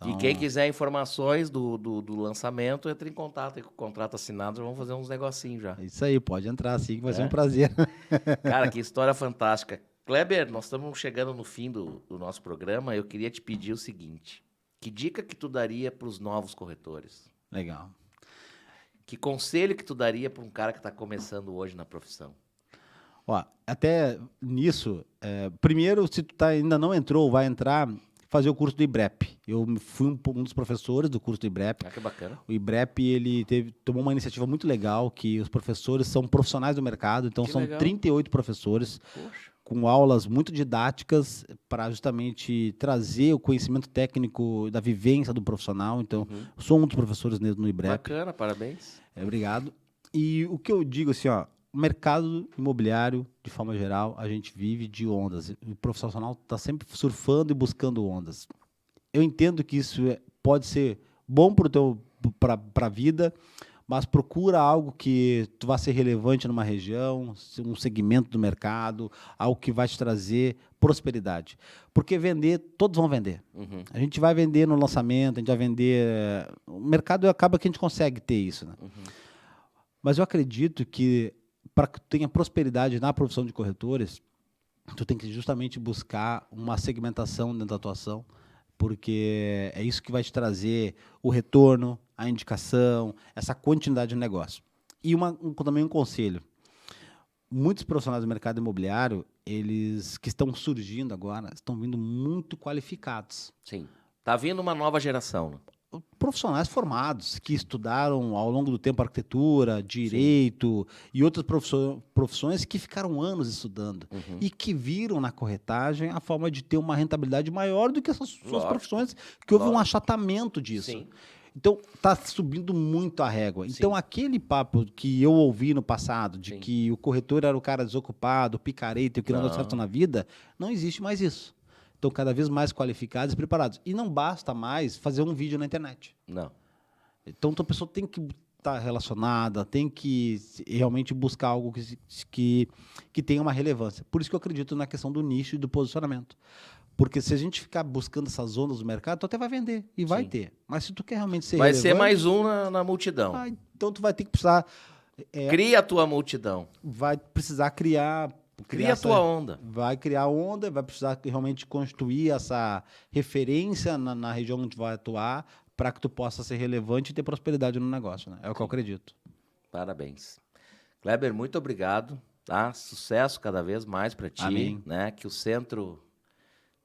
E quem quiser informações do lançamento, entre em contato aí com o contrato assinado, vamos fazer uns negocinhos já. É isso aí, pode entrar assim, que vai ser um prazer. Cara, que história fantástica. Kleber, nós estamos chegando no fim do nosso programa. Eu queria te pedir o seguinte: que dica que tu daria para os novos corretores? Legal. Que conselho que tu daria para um cara que está começando hoje na profissão? Ó, até nisso, primeiro, se tu ainda não entrou, vai entrar, fazer o curso do IBREP. Eu fui um dos professores do curso do IBREP. Ah, que bacana. O IBREP, ele tomou uma iniciativa muito legal, que os professores são profissionais do mercado, então Que são legal. 38 professores, Poxa. com aulas muito didáticas para justamente trazer o conhecimento técnico da vivência do profissional. Então, eu sou um dos professores no IBREP. Bacana, parabéns. Obrigado. E o que eu digo assim, ó, o mercado imobiliário, de forma geral, a gente vive de ondas. O profissional está sempre surfando e buscando ondas. Eu entendo que isso pode ser bom para a vida, mas procura algo que tu vai ser relevante numa região, um segmento do mercado, algo que vai te trazer prosperidade. Porque vender, todos vão vender. Uhum. A gente vai vender no lançamento, a gente vai vender... O mercado acaba que a gente consegue ter isso, né? Mas eu acredito que para que tu tenha prosperidade na profissão de corretores, tu tem que justamente buscar uma segmentação dentro da atuação, porque é isso que vai te trazer o retorno, a indicação, essa continuidade de negócio. E também um conselho. Muitos profissionais do mercado imobiliário, eles que estão surgindo agora, estão vindo muito qualificados. Sim. Tá vindo uma nova geração. Né? Profissionais formados, que estudaram ao longo do tempo arquitetura, direito e outras profissões que ficaram anos estudando e que viram na corretagem a forma de ter uma rentabilidade maior do que essas suas profissões, que houve um achatamento disso. Sim. Então, está subindo muito a régua. Então, aquele papo que eu ouvi no passado, de que o corretor era o cara desocupado, picareta, que não deu certo na vida, não existe mais isso. Estão cada vez mais qualificados e preparados. E não basta mais fazer um vídeo na internet. Não. Então, a pessoa tem que estar relacionada, tem que realmente buscar algo que tenha uma relevância. Por isso que eu acredito na questão do nicho e do posicionamento. Porque se a gente ficar buscando essas ondas do mercado, tu até vai vender. E vai ter. Mas se tu quer realmente ser Vai relevante... ser mais um na multidão. Então, tu vai ter que precisar... Cria a tua multidão. Vai precisar criar... Cria a tua onda. Vai criar onda, vai precisar realmente construir essa referência na região onde vai atuar para que tu possa ser relevante e ter prosperidade no negócio. Né? É o que eu acredito. Parabéns. Kleber, muito obrigado. Tá? Sucesso cada vez mais para ti. Amém. Né? Que o centro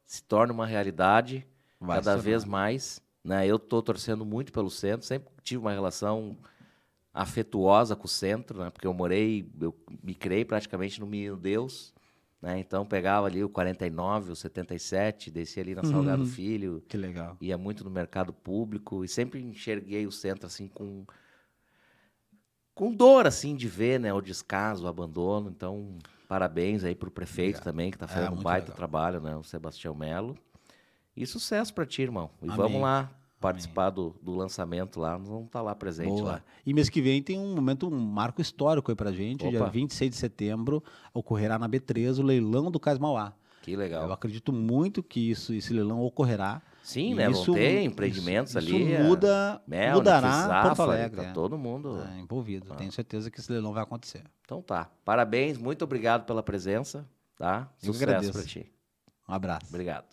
se torne uma realidade cada vez mais. Né? Eu estou torcendo muito pelo centro. Sempre tive uma relação afetuosa com o centro, né? Porque eu me criei praticamente no Menino Deus, né? Então pegava ali o 49, o 77, descia ali na Salgado Filho. Que legal. Ia muito no mercado público e sempre enxerguei o centro assim com dor assim de ver, né, o descaso, o abandono. Então, parabéns aí pro prefeito também que está fazendo um baita trabalho, né, o Sebastião Melo. E sucesso para ti, irmão. E vamos lá participar do lançamento lá, nós vamos estar lá presente lá. E mês que vem tem um marco histórico aí pra gente. Dia 26 de setembro, ocorrerá na B3 o leilão do Cais Mauá. Que legal. Eu acredito muito que esse leilão ocorrerá. Sim, né? Vão ter empreendimentos ali. Isso mudará Porto Alegre. Tá todo mundo envolvido. Tenho certeza que esse leilão vai acontecer. Então tá. Parabéns, muito obrigado pela presença. tá? Eu que Sucesso agradeço. pra ti. Um abraço. Obrigado.